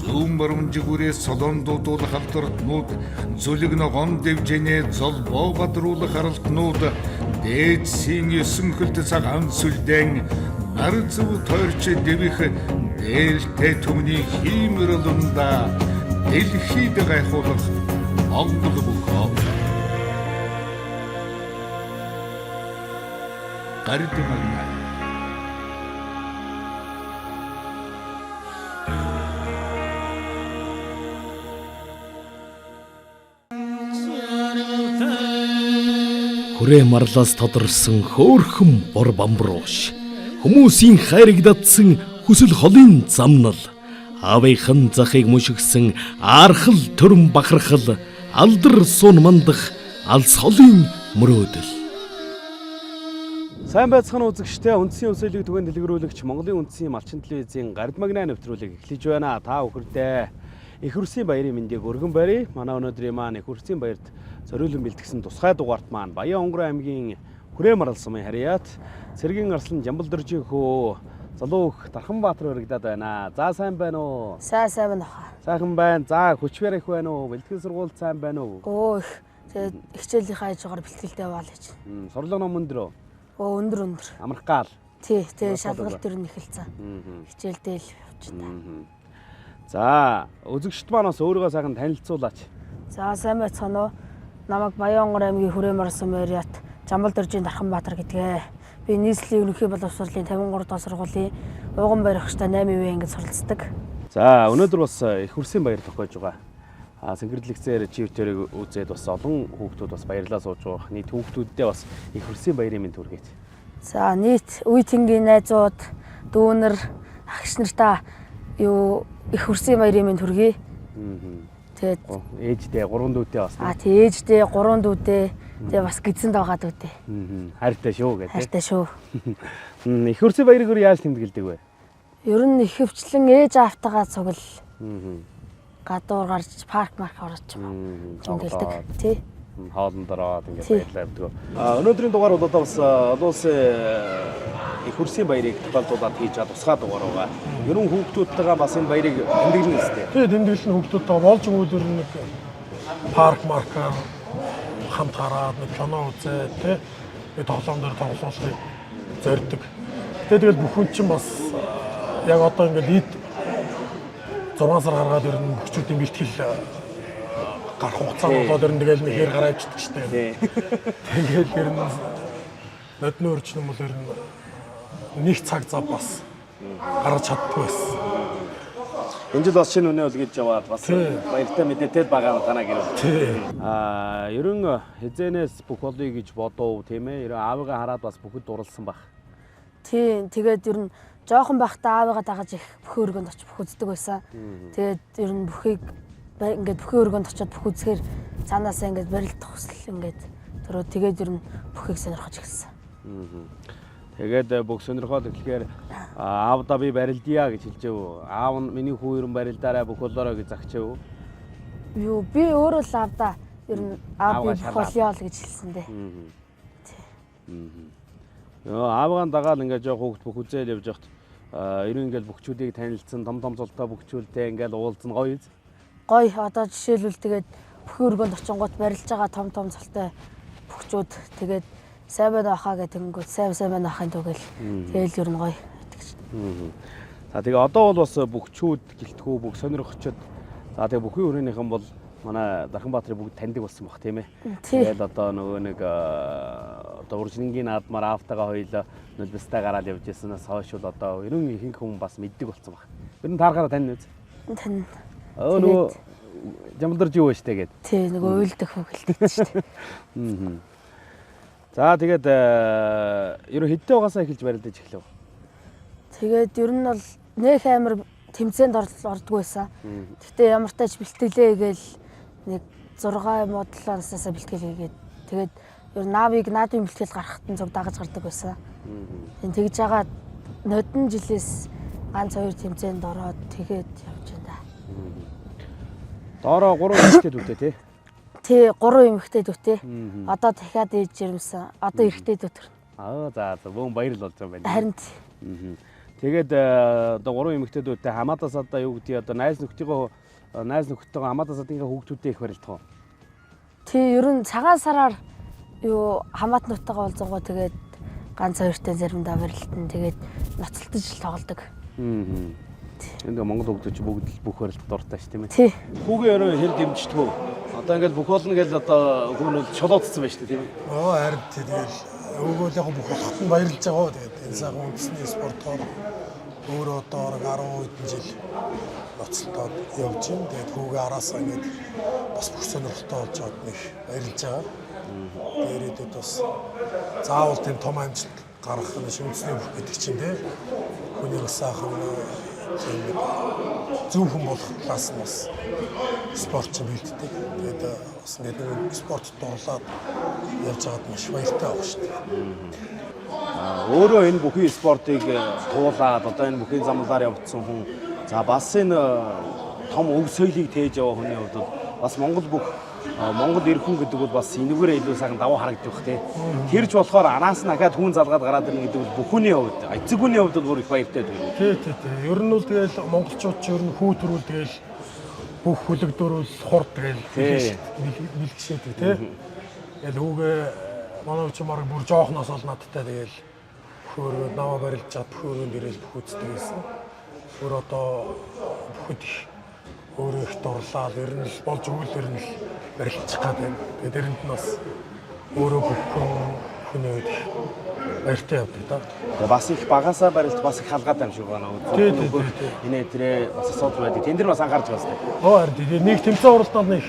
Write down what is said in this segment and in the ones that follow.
Зүүмбарамжигүрээ солон дуудуулах халдвартнууд, зүлэг ногоон дэвжэнэ золбоо бадруулах харалтнууд, дээдсийн 9 хөлт цагаан сүлдэн, нар зүв тойрч дэвих дээлтэй түмний хиймэрлүнда дэлхийд гайхуулах Монгол бүхөө. Гардимагна. Хүрээ марлаас тодорсон хөөрхөн бор бамбрууш, хүмүүсийн хайрагдсан хүсэл холын замнал, аавынхан захыг мушигсэн архал төрөн бахархал, алдар суун мандах алс холын мөрөөдөл. Сайн байцгаана үзэгчдээ, үндсийн өсөөлийг түгээн дэлгэрүүлэгч Монголын үндэсний малчин телевизийн Гардимагна нэвтрүүлэг эхлэж байна. Та бүхэндээ их хүрсийн баярын мэндийг өргөн барья. Манай өнөөдрийн маань их хүрсийн баярт зориулан бэлтгэсэн тусгай дугаарт маань Баян Онгорын аймгийн Хүрээ марал сумын харьяат Цэргийн Арслан Жамбалдөржийн хөө Залуух Дарханбаатар өргөдөд байна. За сайн байна уу? Сайн байна хаа. Сайхан байна. За хүчээр их байна уу? Бэлтгэл сургууль сайн байна уу? Өө их. Тэгээд хичээлийнхаа ажгаар бэлтгэлтэй байна гэж. Сурлага ном өндөр үү? Өндөр. Амрах гал. Тий, шалгалт төр нь эхэлсэн. Хичээлдээ л явж байна. За, үзэгчд маань бас өөрийгөө сайхан танилцуулаач. За, сайн байцгаана уу? Намайг Баян Онгорын аймгийн Хүрээ марал сумын харьяат Жамбалдөржийн Дарханбаатар гэдгээ. Би нийслэлийн ерөнхий боловсролын 53 дахь сургуулийн Уган баригчтай 8 ангид суралцдаг. За, өнөөдөр бас их хүрсийн баяр тохиож байгаа. Сэнгэрлэгцээр чивтэрийг үзээд бас олон хүүхдүүд бас баярлаа сууж байгаа. Нийт хүүхдүүддээ бас их хүрсийн баярын мэнд хүргэж. За, нийт үе тэнгийн найзууд, дүүнэр, агш нартаа их хүрсийн баярын мэнд хүргэе. Тэгээд ээждээ 3 дүүтэй бас. Тий, ээждээ 3 дүүтэй. Тэгээ бас гидсэнд байгаа дүүтэй. Хайртай шүү гэдэг. Хайртай шүү. Их хүрсийн баярыг яаж тэмдэглэдэг вэ? Ер нь их хөвчлэн ээж аавтайгаа цугл. Гадуур гарч парк орж тэмдэглэдэг. Тий. Хоолнд ороод ингээд баярлаа явдаг. Өнөөдрийн дугаар бол одоо бас олон улсын их хүрсийн баярыг тохиолдуулаад хийж байгаа тусгай дугаар байгаа. Ерөн хүүхдүүдтэйгээ бас энэ баярыг тэмдэглэнэ үстэй. Тий, тэмдэглэн хүүхдүүдтэй болж өгүүлэр нэг парк маркаар хамт хараад нэг кино үзээд тий тоглоом дээр тоглоомжлыг зорддог. Тэгэл бүх хүн чинь бас яг одоо ингээд эд 6 сар гаргаад ирнэ бүхчүүдийн бэлтгэл гарах хугацаа болоод ирнэ тэгэл нэг хэр гараа ичдэг штэ. Тэгэл ер нь нодны өрчнөн бол ер нь нэг цаг зав бас гаргаж чаддгүй байсан. Энэ жил бас шинэ үнэ үлгэж яваад бас баяртай мэдээтэй байгаа танаа гэрээ. Ерөн хизэнээс бүх болъё гэж бодов тийм ээ. Ерөн аавыгаа хараад бас бүхэд дурлсан баг. Тийм, тэгээд ер нь жоохон байхдаа аавыгаа дагаж их бүхэн өргөнд очиж бүх үздэг байсан. Тэгээд ер нь бүхийг ингээд бүхэн өргөнд очиод бүх үзэхээр цаанаасаа ингээд барилдах хүсэл ингээд төрөө тэгээд ер нь бүхийг сонирхож эхэлсэн. Тэгээд бүх сонирхоод эхлэхээр аавда би барилдъя гэж хэлжэв. Аав нь миний хүү ерөн барилдаарай бүх болоорой гэж загчэв. Юу би өөрөө л аавда ер нь аав би бүх болёо л гэж хэлсэн дээ. Аавгаа дагаал ингээд жоох хүүхд бүх үзэл явж байхад ерөн ингээд бүхчүүдийг танилцсан том золтой бүхчүүлтэй ингээд уулзна гоё. Гоё одоо жишээлбэл тэгээд бүхэн өргөнд очингууд барилж байгаа том золтой бүхчүүд тэгээд сайн байна ахаа гэх тэнгүүд сайн байна ахын түгэл тэгэл ер нь гоё гэдэг чинь. За тэгээ одоо бол бас бүхчүүд гэлтгүү бүх сонирхчод за тэгээ бүхний өрөөнийхэн бол манай Дарханбаатарын бүгд таньдаг болсон баг тийм ээ. Тэгэл одоо нөгөө нэг одоо уржингийн наадмаар аавтайгаа хоёулаа нөлбөстэй гараад явж ирсэнээс хойш бол одоо ерөн ихэнх хүн бас мэддэг болсон баг. Ер нь таарахаараа тань үз. Тань. Нөгөө Жамбалдөрж юу вэ штэ гээд. Тий, нөгөө уйлдах хөглөдөг штэ. За тэгээд ерөн хэдтэй угаасаа эхэлж барилдаж эхлэв. Тэгээд ер нь бол нөх амир тэмцээнд ордгоо байсан. Гэхдээ ямар тач бэлтгэлээ гээл нэг 6 юм уу 7 насаасаа бэлтгэл хийгээд тэгээд ер нь наадмын бэлтгэл гарахад нь зөв дагаж гардаг байсан. Тэгж байгаа нодон жилээс ганц 2 тэмцээнд ороод тэгээд явж байна. Доороо 3 эмэгтэй дүүтэй тий. Тий 3 эмэгтэй дүүтэй. Одоо дахиад ээж жирэмсэн. Одоо эрэгтэй дүүтэр. За бүүн баяр л болж байгаа юм байна. Харин Тэгээд одоо 3 эмэгтэйдүүдтэй хамаатаас одоо юу гэдгийг одоо найз нөхдөйгөө хамаатаас одынхаа хүүхдүүдтэй их барилдах уу? Тий, ер нь цагаан сараар юу хамаатнуудтайгаа уулзгаа тэгээд ганц хоёртой заримдаа барилдана. Тэгээд ноцолтож л тоглодог. Энд Монгол хүүхдүүд бүгд л бүх барилдад дуртай ш тийм ээ. Тий. Хүүгийн өрөө хэр дэмждэг вэ? Одоо ингээд бүх болно гэж одоо хүүнүүд шолоодсон байж тээ тийм ээ. Харин тэгэл өгөөл яг бүх хотод нь баярлж байгаа. Тэгээд энэ сайхан үндэсний спортоор өөрөө одоо 10 хэдэн жил ноцолтоод явж байна. Тэгээд хүүгээ араасаа ингээд бас бүх сонирхолтой болж байгаад нэг баярлж байгаа. Дээрээдээ бас заавал тийм том амжилт гаргах нь үндэсний бүх гэдэг чинь тийм хүний бас сайхан зөв хүн болох талаас нь бас спортч бэлддэг. Тэгээд бас ингээд нэг спортод дурлаад явж байгаад маш баяртай байгаа шүү дээ. Өөрөө энэ бүхий спортыг туулаад одоо энэ бүхий замлаар явагдсан хүн за бас энэ том өв соёлыг тээж яваа хүний хувьд бас Монгол ирэх хүн гэдэг бол бас энэгээр илүү сайхан давуу харагддаг бах тий. Тэрч болохоор араас нь ахаад хүн залгаад гараад ирнэ гэдэг бол бүх хүний хувьд эцэг хүний хувьд бол бүр их баяртай байдаг. Тий. Ер нь бол тэгэл монголчууд ч ер нь хүү төрүүл тэгэл бүх хүлэгдөрүүл хурд тэгэл бэлгшээдэг тий. Тэгэл үүгээ манай ч марг бүр жоохноос ол надтай тэгэл хөөргөд наваа барилж чад хөөргөнд ирэл бүх үздэг байсан. Өөр одоо бүхэд өөрөө их дурлал ер нь л болж өгөл ер нь л барилчих гад байна. Тэгээд эрэнд нь бас өөрөө бүх хүний үед баяртай явдаг да. Тэгээ бас их багасаа барилт бас их халгаад юм шиг байна. Энэ тэрэ бас асуудал байдаг. Тэн дээр бас анхаарч байна. Харин тэгээд нэг тэмцээн уралдаанд нэг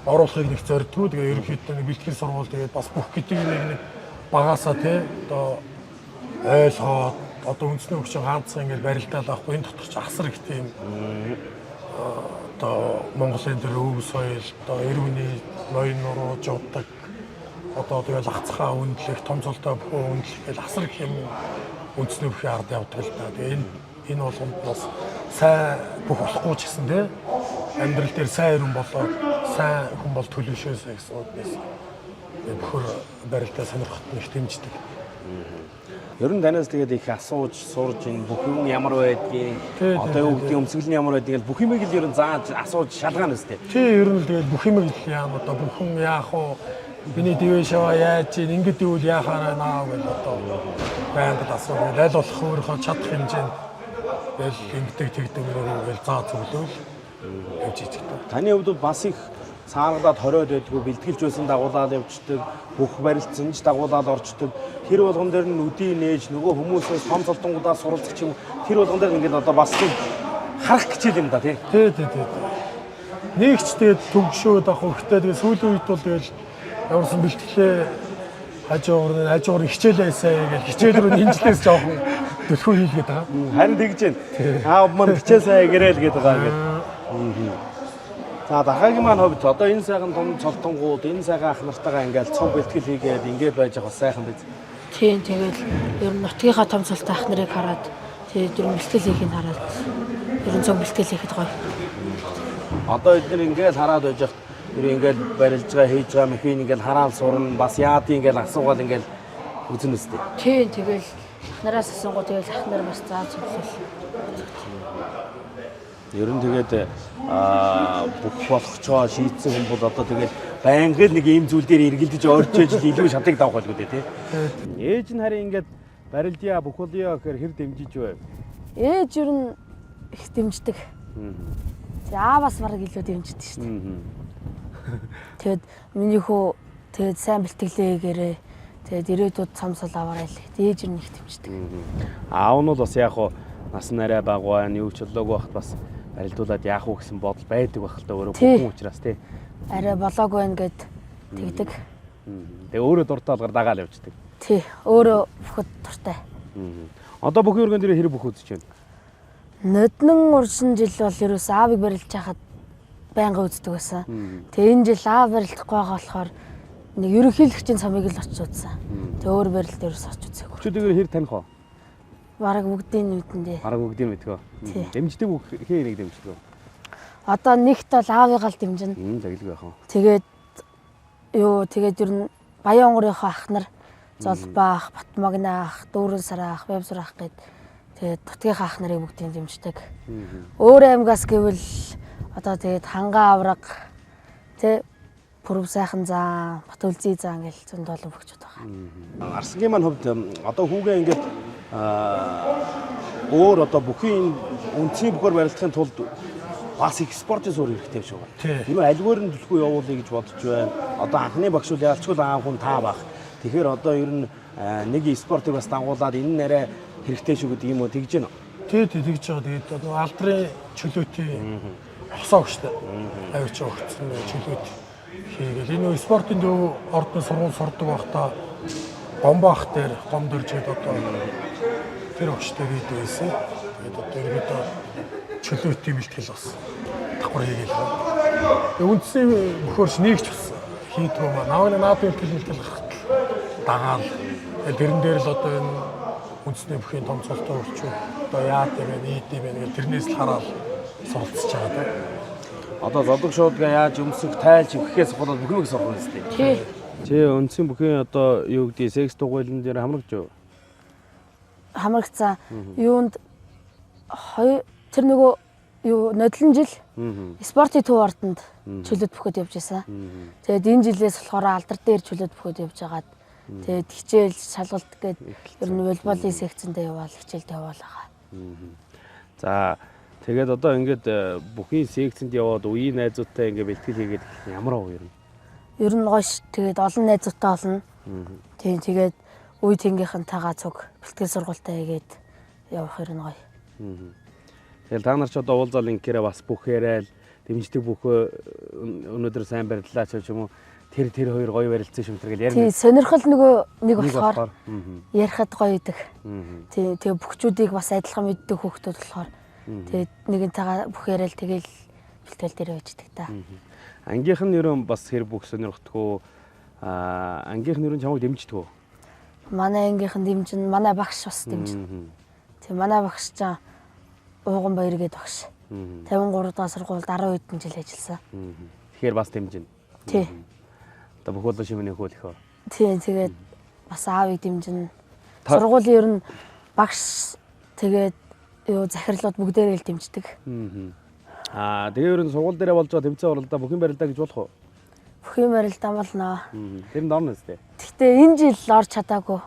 оруулахыг нэг зордгоо. Тэгээ ерөнхийдөө нэг бэлтгэл сургууль тэгээд бас бүх гэдэг нэг багасаа тий одоо ойлгоод одоо үндэсний хөгжин ганцхан ингээд барилдаал авахгүй энэ дотор ч асар их тийм одоо Монголын тэр өв соёл одоо эрүүний ноён нуруу жуудаг одоо тэгэл хацхаа үнэлэх том цолтой бүх үнэлэх гэл асар их юм үндэсний бүхий ард явдаг л да. Тэгээ энэ болгонд бас сайн бүх болохгүй ч гэсэн тий амьдрал дээр сайн хүн болоод сайн хүн бол төлөвшөөсэй гэсэн үгнээс бүхөр барилдаа сонирхот нь их дэмждэг. Ер нь танаас тэгээд их асууж сурж энэ бүх юм ямар байдгийг одоо юу гэдэг өмсгөл нь ямар байдгийг бүх юмыг л ер нь зааж асууж шалгаана үстэй. Тий ер нь тэгээд бүх юмыг л яам одоо бүхэн яах вэ? Биний дэвэ шава яаж ийн ингэдэг үйл яахаараа наа гэж одоо байнга асууж аль болох өөрийнхөө чадах хэмжээнд тэгэл ингэдэг тэгдэг мөрөөр заа зөвлөөл явж ичдэг. Таны хувьд бас их цааргалаад хориод байдгүй бэлтгэлж байсан дагуулаад явждаг бүх барилцсан ч дагуулаад орчдөг тэр болгон дээр нь үдий нээж нөгөө хүмүүсээс том цолтонгуудаар суралцах юм тэр болгон дээр ингээд одоо бас харах хичээл юм да тий. Нэгч тэгээд төгшөөд авах хэрэгтэй тэгээд сүүлийн үед бол тэгэл ямарсан бэлтгэлээ хажуугаар хичээлээсэй гэж хичээл рүү нэмжлээс жоохон төлхөө хийлгээд байгаа. Харин тэгж байна. Аав маань хичээсэй гэрэл гээд байгаа ингээд. За дараагийн маань хувьд одоо энэ сайхан том цолтонгууд энэ сайхан ах нартайгаа ингээд цог бэлтгэл хийгээд ингээд байж байгаа сайхан биз. Тийм тэгэл ер нь нутгийнхаа том цолтой ах нарыг хараад тэгээд ер нь бэлтгэл хийхийг хараад ер нь цог бэлтгэл хийхэд гоё. Одоо эдгээр ингээд хараад байж хат ер ингээд барилж байгаа хийж байгаа механик ингээд хараад сурна бас яад ингээд асуугаад ингээд үзэн үстэй. Тийм тэгэл нараас асуугоо тэгэл ах нар бас зааж өглөл. Ер нь тэгээд бүх болгочоо шийдсэн хүн бол одоо тэгээд байнга л нэг ийм зүйл дээр эргэлдэж орж ижил илүү шатыг давах байлгүй дээ тий. Ээж нь харин ингээд барилдъя бүхүүлъя гэхээр хэр дэмжиж вэ? Ээж ер нь их дэмждэг. Ааваас бараг илүү дэмждэг шүү дээ. Тэгэд миний хүү тэгээд сайн бэлтгэлээ гэрээ. Тэгээд ирээдүйд цамсал аваарай л. Ээж ер нь их дэмждэг. Аав нь бас яг хуу нас нь арай бага байна, юу ч болоогүй байхад бас барилдуулаад яах вэ гэсэн бодол байдаг байх л да өөрөө бүхэн учраас тий. Арай болоогүй байна гэд тэгдэг. Тэгээ өөрөө дуртай болгоор дагаал явждаг. Тий, өөрөө бүхэд дуртай. Одоо бүхэн өргөн дээр хэрэг бүх үзэж байна. Ноднон уршин жил бол ерөөс аавыг барилж хахад байнга үздэг байсан. Тэгээ энэ жил аав барилдахгүй байгаа болохоор нэг ерөнхийлөгчийн цамыг л очиж үзсэн. Тэгээ өөр барилд ерөөс очиж үзээгүй. Хүчтэйгээр хэр таних вэ? Бараг бүгдийн нүдэндээ. Бараг бүгдийн мэдгөө. Дэмждэг бүх хээ нэг дэмждэг. Одоо нэгт бол аавыгаа л дэмжинэ. Заглаг байх уу. Тэгээд ер нь Баян онгорынхоо ах нар Золбаах, Батмагнаах, Дүүрэн Сараах, Бямсраах гэд Тэгээд дутгийнхаа ах нарыг бүгдийг дэмждэг. Өөр аймгаас гэвэл одоо тэгээд хангаа авраг тэ Пүрэв сайхан заа, Батүлзий заа ингээл зөнд олон бүгчүүд байгаа. Арсангийн маань хувьд одоо хүүгээ ингээд өөр одоо бүхий үндсийн бүхээр барилдахын тулд бас их спортын суурь хэрэгтэй шүү. Тэр нь альваар нь төлхөө явуулъя гэж бодож байна. Одоо анхны багш үл ялчгүй аав хүн та баг. Тэгэхээр одоо ер нь нэг спортыг бас дангуулад энэ нэрэ хэрэгтэй шүү гэдэг юм уу тэгж байна. Тий тэгж байгаа. Тэгээд одоо алдрын чөлөөтэй хосоо гэжтэй. Авч өгсөн чөлөөт хийгээл энэ спортын төв ордны сургууль сурдаг байхдаа гомбаах дээр гом дөржээд одоо тэр өгчтэй бид байсан. Тэгээд одоо ерөөдөө чөлөөтэй бэлтгэл бас давхар хийгээл. Үндсийн бөхөрч нэгч бас хийдгөө маа. Наад бэлтгэл дагаал. Тэрэн дээр л одоо энэ үндэсний бүхийн том цолтой өрчүүд одоо яад юм бэ тэрнээс л хараад суралцж байгаа даа. Одоо зодог шуудгаа яаж өмсөх, тайлж өгөхээс болоод бүх юм сурах юм зү. Тий. Чи үндсийн бүхийн одоо юу гэдэг секс дугуйлан дээр хамрагч юу? Хамрагцаа юунд тэр нөгөө юу нодлон жил спортын төв ордонд чөлөөт бөхөд явж байсан. Тэгээд энэ жилээс болохоор алдар дээр чөлөөт бөхөд явж байгаад тэгээд хичээл шалгалт гээд ер нь волейболын секцэндээ яваал хичээлд яваал байгаа. За тэгээд одоо ингээд бүхийн секцэнд яваад үеийн найзуудтай ингээд бэлтгэл хийгээд ямар уу юм? Ер нь гош тэгээд олон найзуудтай олно. Тийм тэгээд үе тэнгийнхэнтэйгээ цуг бэлтгэл сургуультай хийгээд явах ер нь гоё. Тэгэл та нар ч одоо уулзаал инкээрээ бас бүхээрээ л дэмждэг бүхөө өнөөдөр сайн барилдлаа ч юм уу тэр хоёр гоё барилцсан шимтэр гэл ярина. Тийм сонирхол нөгөө нэг болохоор ярихад гоё идэг. Тийм тэгээ бүхчүүдийг бас адилхан мэддэг хүүхдүүд болохоор тэгээд нэгэнтэйгээ бүхээрээ л тэгэл бэлтгэл дээр байждаг та. Ангийнх нь ерөн бас хэр бүх сонирхдгоо ангийнх нь ерөн чамайг дэмждэг үү? Манай ангийнхан дэмжин, манай багш бас дэмжин. Тийм манай багш чаа Ууган Баяр гээд багш. 53 дахь сургуульд 10 хэдэн жил ажилласан. Тэгэхээр бас дэмжин. Тий. Одоо бүх болон шимний хөөл ихөө. Тийм тэгээд бас аавыг дэмжин. Сургуулийн ер нь багш тэгээд юу захирлууд бүгдээрээ л дэмждэг. Тэгээ ер нь сургууль дээрээ болж байгаа тэмцээн оролдоо бүхэн барилдаа гэж болох уу? Бүхэн барилдаа болно. Тэр нь орно үстэй. Гэхдээ энэ жил орж чадаагүй.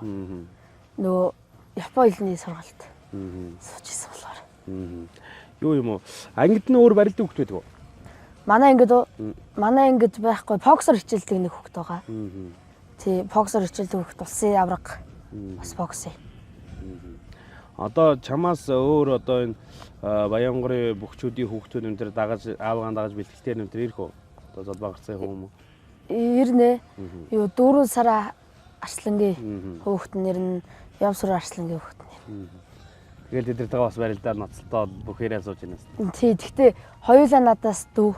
Нөгөө Японы хэлний сургалт. Суучсан болохоор. Юу юм уу? Ангид нь өөр барилдаа хөвгт байдаг уу? Манай ангид байхгүй боксер хичээлдэг нэг хөвгт байгаа. Тий, боксер хичээлдэг хөвгт улсын авраг бас боксээ. Одоо чамаас өөр одоо энэ Баянгарын бүхчүүдийн хүүхдүүд энэ төр дагаж аавгаан дагаж бэлтгэлтэй энэ төр ирэх үү? Одоо золбоогцсан юм уу? Ирнэ. Юу 4 сараа Арслангийн хүүхэд нэр нь Ямсур Арслангийн хүүхэд нэр. Тэгэл тэдэртэйгээ бас барилдаад ноцолтоо бүхээрээ сууж байна. Тий, гэхдээ хоёулаа надаас дүү.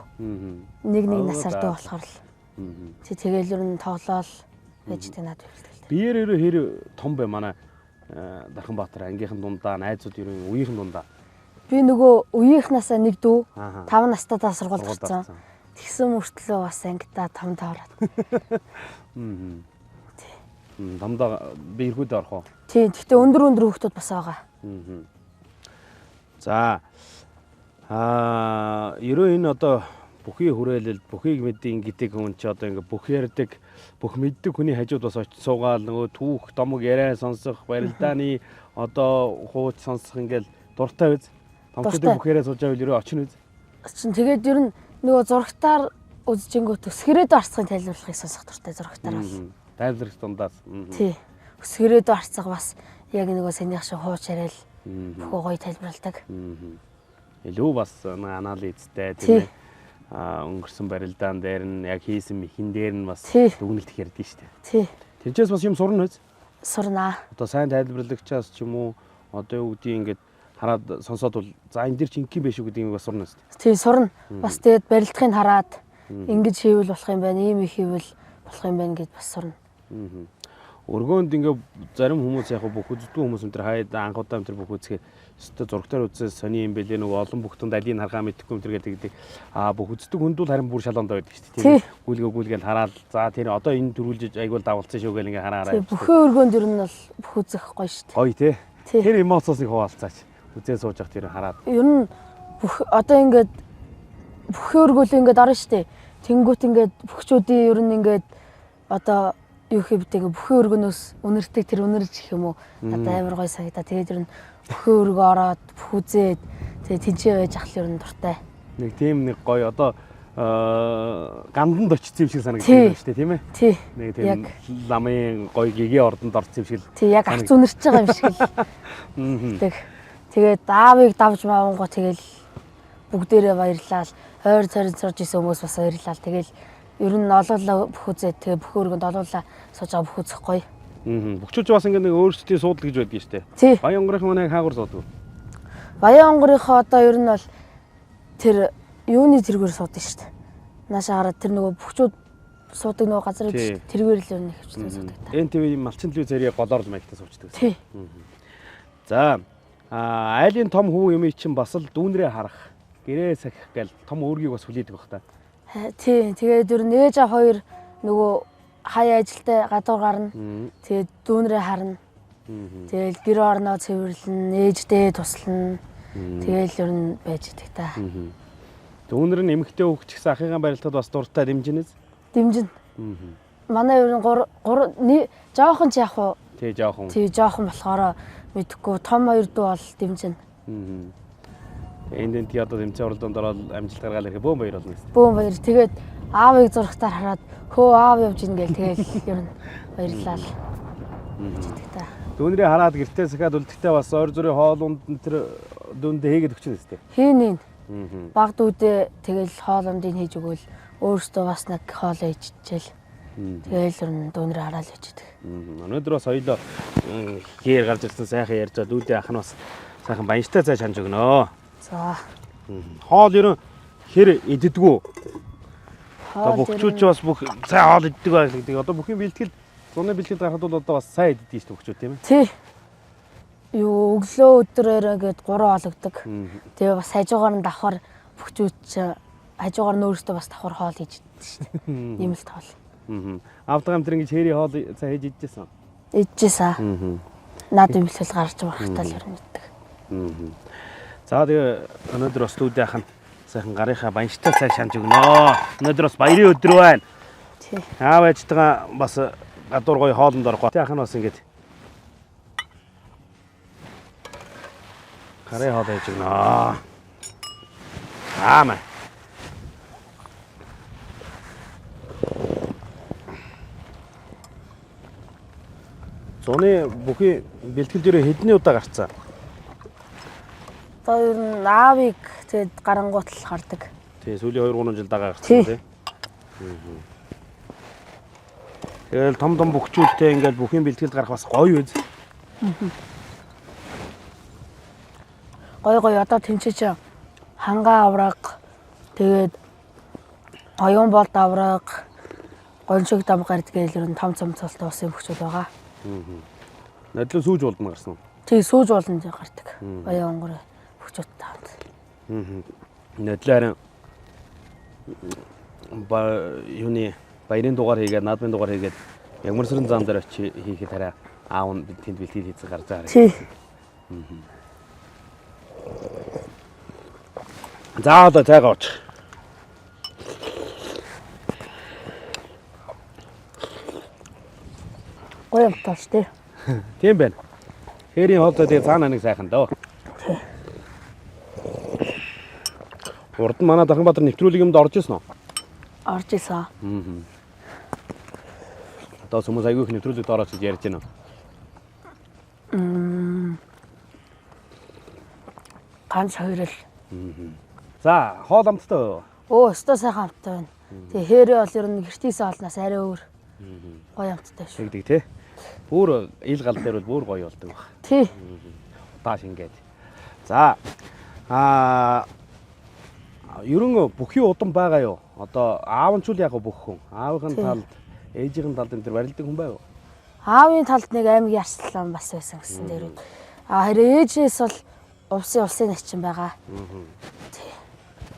Нэг насаар дүү болохоор л. Тий, тэгэл ер нь тоглоол байждаг надад бэлтгэлтэй. Биеэр ерөө хэр том бай манай Дарханбаатар ангийнхан дундаа найзууд ерөө үеийнхэн дундаа. Би нөгөө үеийнхнасаа нэг дүү 5 настайдаа сургуульд гарсан. Тэгсэн мөртлөө бас ангидаа том тоороод. Дамдаа би иргүүд орох уу? Тий, гэхдээ өндөр хүүхдүүд бас байгаа. За ерөө энэ одоо бүхий хүрээлэлд бүхийг мэддэг гэдэг хүн чи одоо ингээ бүх ярьдаг бүх мэддэг хүний хажууд бас очиж суугаал нөгөө түүх домог яриа сонсох барилдааны одоо хууч сонсох ингээл дуртай биз? Томчдын бүх яриа сууж байвал ерөө очин биз? Очин тэгээд ер нь нөгөө зурагтаар үзжингүүт өсгөрөөд арцахын тайлбарлахыг сонсох дуртай зурагтаар бол. Тайлбарлах дундаас. Тий. Өсгөрөөд арцах бас яг нөгөө санийх шиг хууч яриад бүх гоё тайлбарладаг. Илүү бас анализтэй тийм ээ. Өнгөрсөн барилдаан дээр нь яг хийсэн мэхэн дээр нь бас дүгнэлт их ярьдаг шүү дээ. Тий. Тэрчээс бас юм сурна үз? Сурнаа. Одоо сайн тайлбарлагчаас ч юм уу одоо юу гэдгийг ингээд хараад сонсоод бол за энэ дэр чи ингийн биш үү гэдэг юм бас сурна үз? Тий, сурна. Бас тэгээд барилдахыг хараад ингэж хийвэл болох юм байна, ийм их хийвэл болох юм байна гэд бас сурна. Өргөөнд ингээ зарим хүмүүс яг бүх үздэг хүмүүс өнтер хаяад анхудаа өнтер бүх үзэхээр өстө зургатаар үзээс сони юм бэлээ нөгөө олон бүхтөнд алийг харахаа мэдхгүй өнтер гэдэг бүх үздэг хүнд бол харин бүр шалгоонд байдаг шүү дээ тийм гүйлгээл хараад за тэр одоо энэ төрүүлж айгуул давалцсан шүү гэл ингээ хараарай. Бүхэн өргөөнд ер нь бол бүх үзэх гоё шүү дээ. Гоё тий. Тэр эмоцоосыг хуваалцаач. Үзээ сууж явах тэр хараад. Ер нь бүх одоо ингээд бүхий өргөл ингээд орно штэ. Тэнгүүт ингээд бүхчүүдийн ер нь ингээд одоо юу хийвдэг ингээд бүхий өргөнөөс үнэрдэг тэр үнэрж гэх юм уу. Одоо амар гой санагдаа. Тэгээд ер нь бүхий өргөө ороод бүх үзээд тэгээд тэнцээ байж ахл ер нь дуртай. Нэг тийм нэг гой одоо ганданд очсон юм шиг санагддаг шүү дээ, тийм ээ? Тий. Нэг тийм ламын гой гигийн ордонд орсон юм шиг. Тий, яг арц үнэрч байгаа юм шиг л. Тэгээд аавыг давж маавангуу тэгэл бүгдээрээ баярлал. Ойр царин сурж исэн хүмүүс бас баярлал. Тэгэл ер нь олоолаа бүх үзээд тэгээ бүх өргөнд олоолаа сууж байгаа бүх үзэх гоё. Бүгчүүч бас ингээд нэг өөрсдийн суудлага гэж байдаг шүү дээ. Тий. Баян онгорынх маань хаагур суудаг. Баян онгорынхоо одоо ер нь бол тэр юуны тэргээр суудаг шүү дээ. Наашаа гараад тэр нөгөө бүгчүүд суудаг нөгөө газар тэргээр л ер нь хөвчтэй суудаг та. НТV малчин телевиз зэрэг голоор л маягтай суучдаг. Тий. За айлын том хүү юм чинь бас л дүүнрээ харах, гэрээ сахих гэл том өөргийг бас хүлээдэг баг та. Тий. Тэгээд ер нь ээж аа хоёр нөгөө хаяа ажилтай гадуур гарна. Тэгээд дүүнрээ харна. Тэгэл гэр орноо цэвэрлэн, ээждээ туслана. Тэгэл ер нь байж идэг та. Дүүнэр нь эмэгтэй хөвгч гэсэн ахыгаа барилдахад бас дуртай дэмжинэс. Дэмжин. Манай ер нь жоохон ч яг уу. Тий, жоохон. Тий, жоохон болохоор мэдхгүй том хоёр дүү бол дэмжин. Энд тий одоо тэмцээн оролдонд ороод амжилт гаргаал ирэх бөөн баяр болно. Бөөн баяр. Тэгээд аавыг зургатаар хараад хөө аав явж ийн гээл тэгэл ер нь баярлал. Та. Дүүнрээ хараад гэртээ сахиад үлдэхтэй бас ойр зүрийн хоолунд тэр дүүндээ хийгээд өгч нэстэй. Хийн. Баг дүүдээ тэгэл хоолундыг хийж өгөөл өөрөөсөө бас нэг хоол ээжчихэл. Тэгэл ер нь дүүнрээ хараад л ээждэг. Өнөөдөр бас хоёлоо хээр гарч ирсэн сайхан ярьж байгаа дүүдээ ах нь бас сайхан баяртай цай шанж өгнө. За. Хоол ер нь хэр иддэггүй. Одоо бүгчүүч бас бүх цай хоол иддэг байх гэдэг. Одоо бүхэн бэлтгэл зуны бэлтгэл гарахад бол одоо бас сайн иддэг шүү бүгчүүд тийм ээ. Тий. Юу өглөө өдрөөрөө гээд 3 хоологдөг. Тэгээ бас хажуугаар нь давхар бүгчүүч хажуугаар нь өөрөөсөө бас давхар хоол хийж иддэг шүү дээ. Нэмэлт хоол. Авдаг амтэр ингэж хээрийн хоол цай хийж идчихсэн. Идчихсэн. Наад бэлтгэл гарч байхдаа л ер нь иддэг. За тэгээ өнөөдөр бас дүүдээ ах нь сайхан гарынхаа баяртай цай шанж өгнө. Өнөөдөр бас баярын өдөр байна. Тий. Аав ээжтэйгээ бас гадуур гоё хоолнд орох. Тэ ах нь бас ингэж гарын хоол хийж өгнө. Аамаа. Зуны бүхий бэлтгэл дээрээ хэдний удаа гарцсан? Одоо ер нь аавыг тэгээд гарангуутал гардаг. Тий, сүүлийн 2-3 жил дагаа гарцсан тий. Тэгэл том бүхчүүлтэй ингээд бүхийн бэлтгэлд гарах бас гоё үз. Гоё одоо тэмчээч хангаа авраг тэгээд оюун болд авраг гоншиг дам гард гээл ер нь том цолтой усын бүхчүүд байгаа. Надлын сүүж болдно гарсан уу? Тий, сүүж болон гардаг. Оюун онгор бүхчүүдтэй хамт. Надлын юуны баярын дугаар хийгээд наадмын дугаар хийгээд Ягмарсрын зам дээр очи хийхэд хараа аав нь тэнд бэлтгэл хийцэн гарч байгаа. Тий. За одоо цайгаа ууч. Гоё таач тий. Тийм байна. Хээрийн хоолтой тэгээ цаана нэг сайхан дөө. Урд нь манай Даханбаатар нэвтрүүлэг юмд орж ирсэн үү? Орж исэн. Одоо хүмүүс аягүй их нэвтрүүлэгт ороод гэж ярьж байна уу? Ганц хоёр л. За, хоол амттай. Өстой сайхан амттай байна. Тэгээ хээрээ бол ер нь гэртээсээ олноос арай өөр. Гоё амттай шүү. Тэгдэг тий. Бүр ил гал дээр бол бүр гоё болдог баг. Тий. Тааш ингээд. За. Ерөн бүхий удам байгаа юу? Одоо аав нь ч үл яг бүх хүн. Аавын талд, ээжийн талд энэ төр барилдаг хүн байв уу? Аавын талд нэг аймаг ярслан бас байсан гэсэн дээр. Харин ээжээс бол улсын начин байгаа.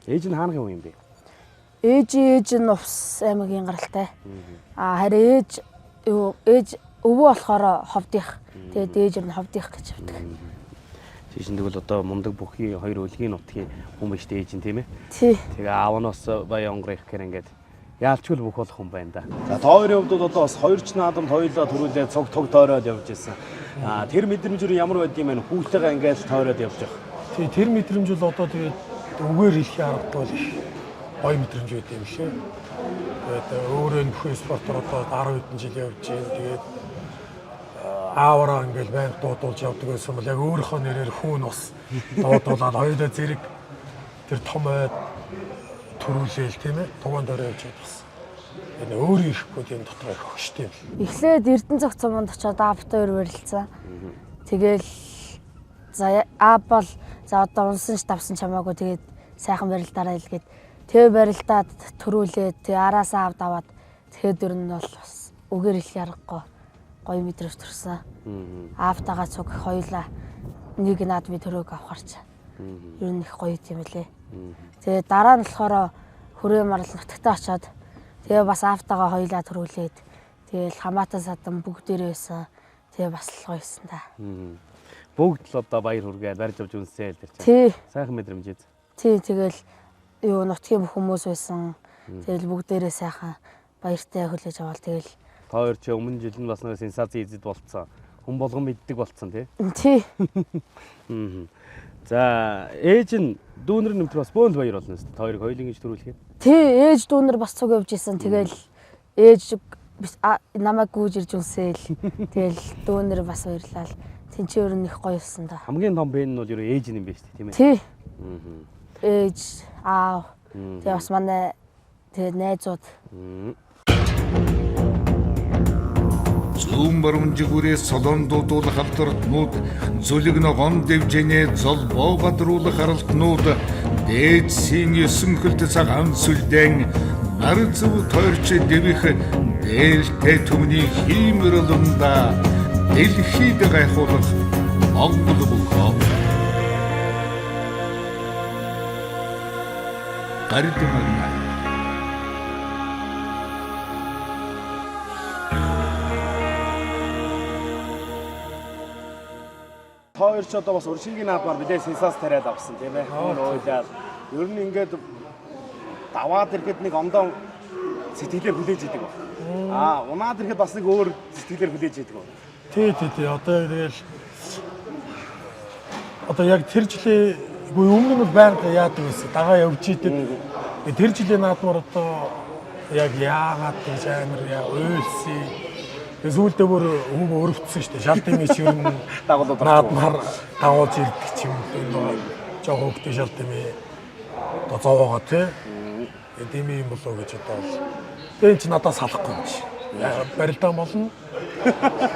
Ээж нь хаанхын хүн юм бэ? Ээж нь Увс аймагийн гаралтай. Харин юу ээж өвөө болохоор ховдих. Тэгээд ээж нь ховдих гэж явдаг. Жишээ нь тэгвэл одоо мундаг бүхий хоёр өлгийн нутгийн хүн биш ээж нь тийм ээ. Тий. Тэгээ аав нь бас баян онгор их гэр ингээд яалчгүй бүх болох хүн байна да. За та хоёрын хувьд одоо бас хоёр ч наадамд хоёулаа төрүүлээ цог тог тойроод явж ирсэн. Тэр мэдрэмж юу ямар байд юм бэ? Хүүхтэйгээ ингээд тойроод явж байгаа. Тий, тэр мэдрэмж бол одоо тэгээд үгээр хэлэх аргагүй л их гоё мэдрэмж байд юм шиг. Тэгээд өөрөө нөхөн спортоор одоо 10 хэдэн жил явж байна. Тэгээд аавараа ингээл байнга дуудуулж явдаг байсан бол яг өөрийнхөө нэрээр хүүн бас дуудуулаад хоёулаа зэрэг тэр том ойд төрүүлээл тийм ээ тугаан дөрөө явж байдаг. Энэ өөрөө ирэхгүй юм дотор их хөштэй юм. Эхлээд Эрдэнэцэг цуманд очиод аавтай өр барилцсан. Тэгэл за аав бол за одоо унсан ч давсан чамаагүй тэгээд сайхан барилдаарай л гээд тэг барилдаад төрүүлээд тэг араасаа авд аваад тэгэхэд дөр нь бол бас үгээр хэлэх аргагүй гоё мэдрэмж төрсөн. Аавтайгаа цуг хоёулаа нэг наадмын төрөөг авахарч. Ер нь их гоё юм лээ. Тэгээ дараа нь болохоор хүрээ марл нутагтаа очиод тэгээ бас аавтайгаа хоёулаа төрүүлээд тэгээл хамаатан садан бүгдээрээ байсан. Тэгээ бас л гоёсэн та. Бүгд л одоо баяр хүргээд барьж авч үнсээ л тэр чинь. Тий. Сайхан мэдрэмж ээ. Тий тэгэл юу нутгийн бүх хүмүүс байсан. Тэгэл бүгдээрээ сайхан баяртай хүлээж аваад тэгэл Та хоёр чи өмнө жил нь бас нэг сенсац эзэд болцсон. Хүн болгон мэддэг болцсон тий. тий. За ээж нь дүүнэр нэмтэр бас бөөнд баяр болно шүү дээ. Та хоёрыг хоёулын гэж төрүүлэхэд. Тий ээж дүүнэр бас цуг явж исэн. Тэгэл ээж намайг гүйж ирж үнсээл. Тэгэл дүүнэр бас баярлал. Тин чи өөр нь их гоё болсон да. Хамгийн том бэн нь бол ерөө ээж нь юм байна шүү дээ тийм ээ. Тий. Ээж аав. Тэгээ бас манай тэгээ найзууд. Зүүн баруунжигүрээс солон дуудуулах алдарнууд, зүлэг ногоон дэвжэнэ зол боо бадруулах аралтнууд, дээдсийн 9 хөлт цагаан сүлдэн, нар зөв тойрч дэвих дээлтэй төмний хиймэрлэнда дэлхийд гайхуулах Монгол бүхөө. Гардемагна Хоёр ч одоо бас уршингийн наадмаар билээ сенсац тариад авсан тийм ээ. Ойлаад ер нь ингээд даваад ирэхэд нэг ондоо сэтгэлээр хүлээж идэг. Унаад ирэхэд бас нэг өөр сэтгэлээр хүлээж идэг. Тий. Одоо яг тэр жилийн өмнө нь байнга яадаг байсан. Дагаа явж идэг. Тэр жилийн наадмаар одоо яг яагаад гэж амар уйлсан. Сүүлдээ бүр хүүг өрөвдсөн шүү дээ. Шалтын мич ер нь наадмаар дагуулж ирдэг ч юм уу. Жоо хөөхтэй шалтын мэ одоо зовоогоо тий. Эдими юм болоо гэж одоо энэ ч надаас салахгүй юм чи. Барилдаан болно.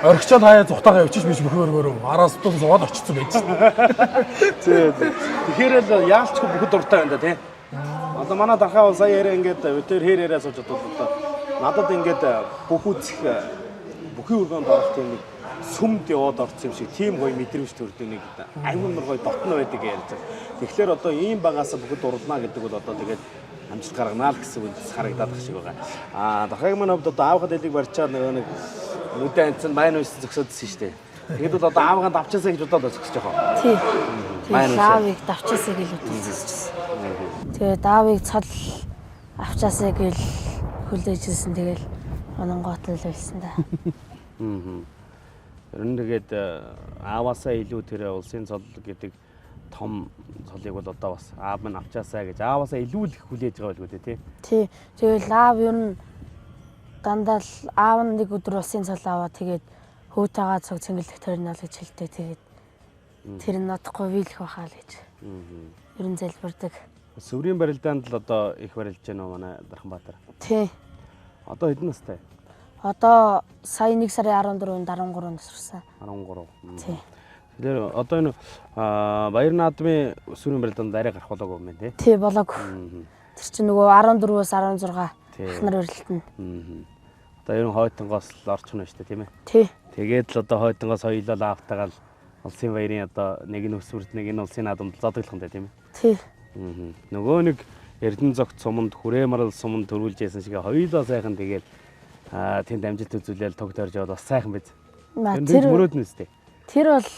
Орхичоод хаяа зүхтаага явчих биш бөхөөргөөрөө араас тул зовоод очсон байж байна. Тэгэхээр л яалчгүй бүгд дуртай байна да тий. Одоо манай дахаа сая яриа ингээд тэр хэрээрээ сууж одоо надад ингээд бүх үзэх бүхий өргөнд орох тийм нэг сүмд яваад орсон юм шиг тийм гоё мэдрэмж төрдөг нэг аймаг гоё дотно байдаг ярьж байгаа. Тэгэхээр одоо ийм багаас бүгд дурлаа гэдэг бол одоо тэгээд амжилт гарганаа л гэсэн үг харагдаад их шиг байгаа. Дахиад манай хувьд одоо аавхад элийг барьчаад нэг үдэ анцсан майн үйсэн зөксөдсөн шүү дээ. Тэгэд бол одоо аавгаа давчаасаа гэж бодоод зөксөж байгаа. Тий. Аавыг давчаасаа гэж бодчихсон. Тэгээд аавыг цал авчаасаа гэж хүлээжсэн тэгэл ононгоот л байсан да. Ер нь тэгээд ааваасаа илүү тэр улсын цол гэдэг том цолыг бол одоо бас аав минь авчаасаа гэж ааваасаа илүү л хүлээж байгаа байлгүй тий. Тий. Тэгэл аав ер нь дандаа л аав нь нэг өдөр улсын цол аваад тэгээд хөөтэйгээ цог цэнгэлдэх төрнөл гэж хэлдэг. Тэгээд тэр нь надахгүй биелэх байхаа л гэж. Ер нь залбирдаг. Сүврийн барилдаанд л одоо их барилж байна уу манай Дарханбаатар? Тий. Одоо хэдэн настай? Одоо сая 1 сарын 14-нд 13 насрсан. 13. Тий. Тэгэхээр одоо энэ баяр наадмын сүрийн барилдаанд арай гарах болоогүй юм байна тий. Тий болоогүй. Тэр чинь нөгөө 14-өөс 16 ахнар барилтна. Одоо ер нь хойтонгоос л орчихно шүү дээ тийм ээ. Тий. Тэгээд л одоо хойтонгоос хоёулаа аавтайгаа л улсын баярын одоо нэг нь өсвөрт нэг нь улсын наадамд зодлох юм даа тийм ээ. Тий. Нөгөө нэг Эрдэнэ зогт суманд хүрээ марал суманд төрүүлж яйсэн шиг хоёулаа сайхан тэгээд тэнд амжилт үзүүлэл туг төрж яваад бас сайхан биз. Тэр мөрөөднө үстэй. тэр бол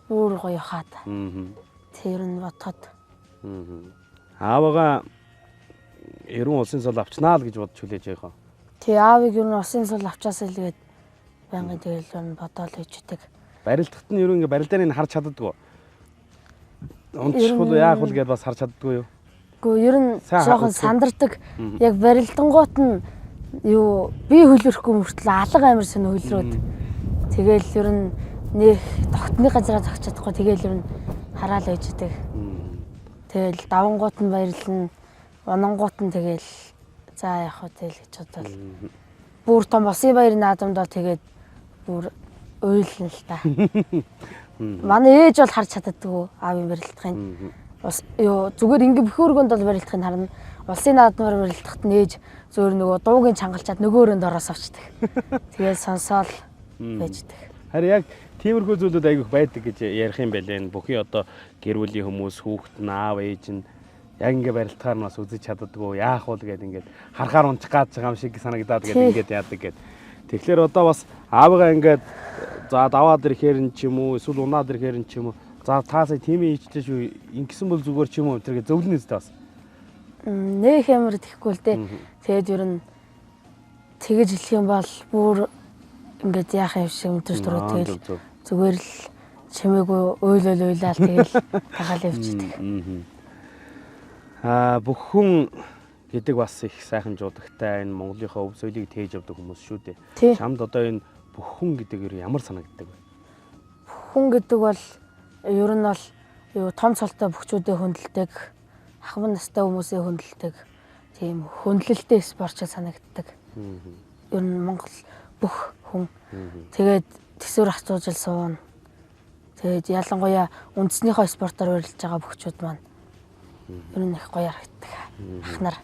бүр гоё хаад. Тэр нь бодоход. Аавгаа ерөн улсын сул авчнаа л гэж бодож хүлээж байгаа юм. Тий аавыг ер нь усын сул авчаасаа илгээд байнгын тэгэл нь бодоол хийдэг. Барилдахт нь ерөн ингээ барилдааны харж чаддаггүй. Унтчихвол яах вэ гэдээ бас харж чаддаггүй юу? Гэхдээ ер нь жоохон сандардаг. Яг барилдангуут нь юу би хөлөрөхгүй мөртлөө алга амир сонио хөлрөөд. Тэгэл ер нь нэх тогтны газараа зогч чадахгүй тэгэл ер нь хараал ээждэг. Тэгэл давангуут нь баярлна. Ононгуут нь тэгэл за яах вэ гэж бодвол бүр том Усын баярын наадамд бол тэгээд бүр уйлна л та. Манай ээж бол харж чаддаггүй аавын барилдахыг. Бас юу зүгээр ингээ бөхөөргөнд бол барилдахыг харна. Улсын наадмаар барилдахт нь ээж зөөр нөгөө дуугийн чангалчаад нөгөө өрөөнд ороос авчдаг. Тэгээд сонсоол байждаг. Харин яг тиймэрхүү зүйлүүд айгүйх байдаг гэж ярих юм байлээ. Бүхий одоо гэр бүлийн хүмүүс, хүүхэд нь, аав ээж нь яг ингээ барилдахаар нь бас үзэж чаддаггүй яах вэ гэдэг ингээд харахаар унчих гад байгаа юм шиг санагдаад гэдэг ингээд яадаг гэд. Тэгэхээр одоо бас аавгаа ингээд за даваад ирэхээр нь ч юм уу эсвэл унаад ирэхээр нь ч юм уу за таасаа тимээ хийчихэж шүү ингэсэн бол зүгээр ч юм уу тэргээ зөвлөнө өстэй бас. Нэх ямар тэхгүй л дээ. Тэгээд ер нь тэгэж хэлэх юм бол бүр ингээд яах юм шиг өдрөж дөрөв тэгэл зүгээр л чимээгүй уйлаал тэгэл тагаал явчихдаг. Бүх хүн гэдэг бас их сайхан жуудагтай энэ Монголынхаа өв соёлыг тээж явдаг хүмүүс шүү дээ. Чамд одоо энэ бүх хүн гэдэг юу ямар санагддаг вэ? Бүх хүн гэдэг бол ер нь бол юу том цолтой бөхчүүдэд хөндлөдөг, ахмад настай хүмүүсээ хөндлөдөг. Тийм хөндлөлттэй спортч санагддаг. Ер нь Монгол бүх хүн. Тэгээд төсвөр асуужил суун. Тэгээд ялангуяа үндэснийхөө спортоор урилж байгаа бөхчүүд маань ер нь их гоё харагддаг. Ахнаар.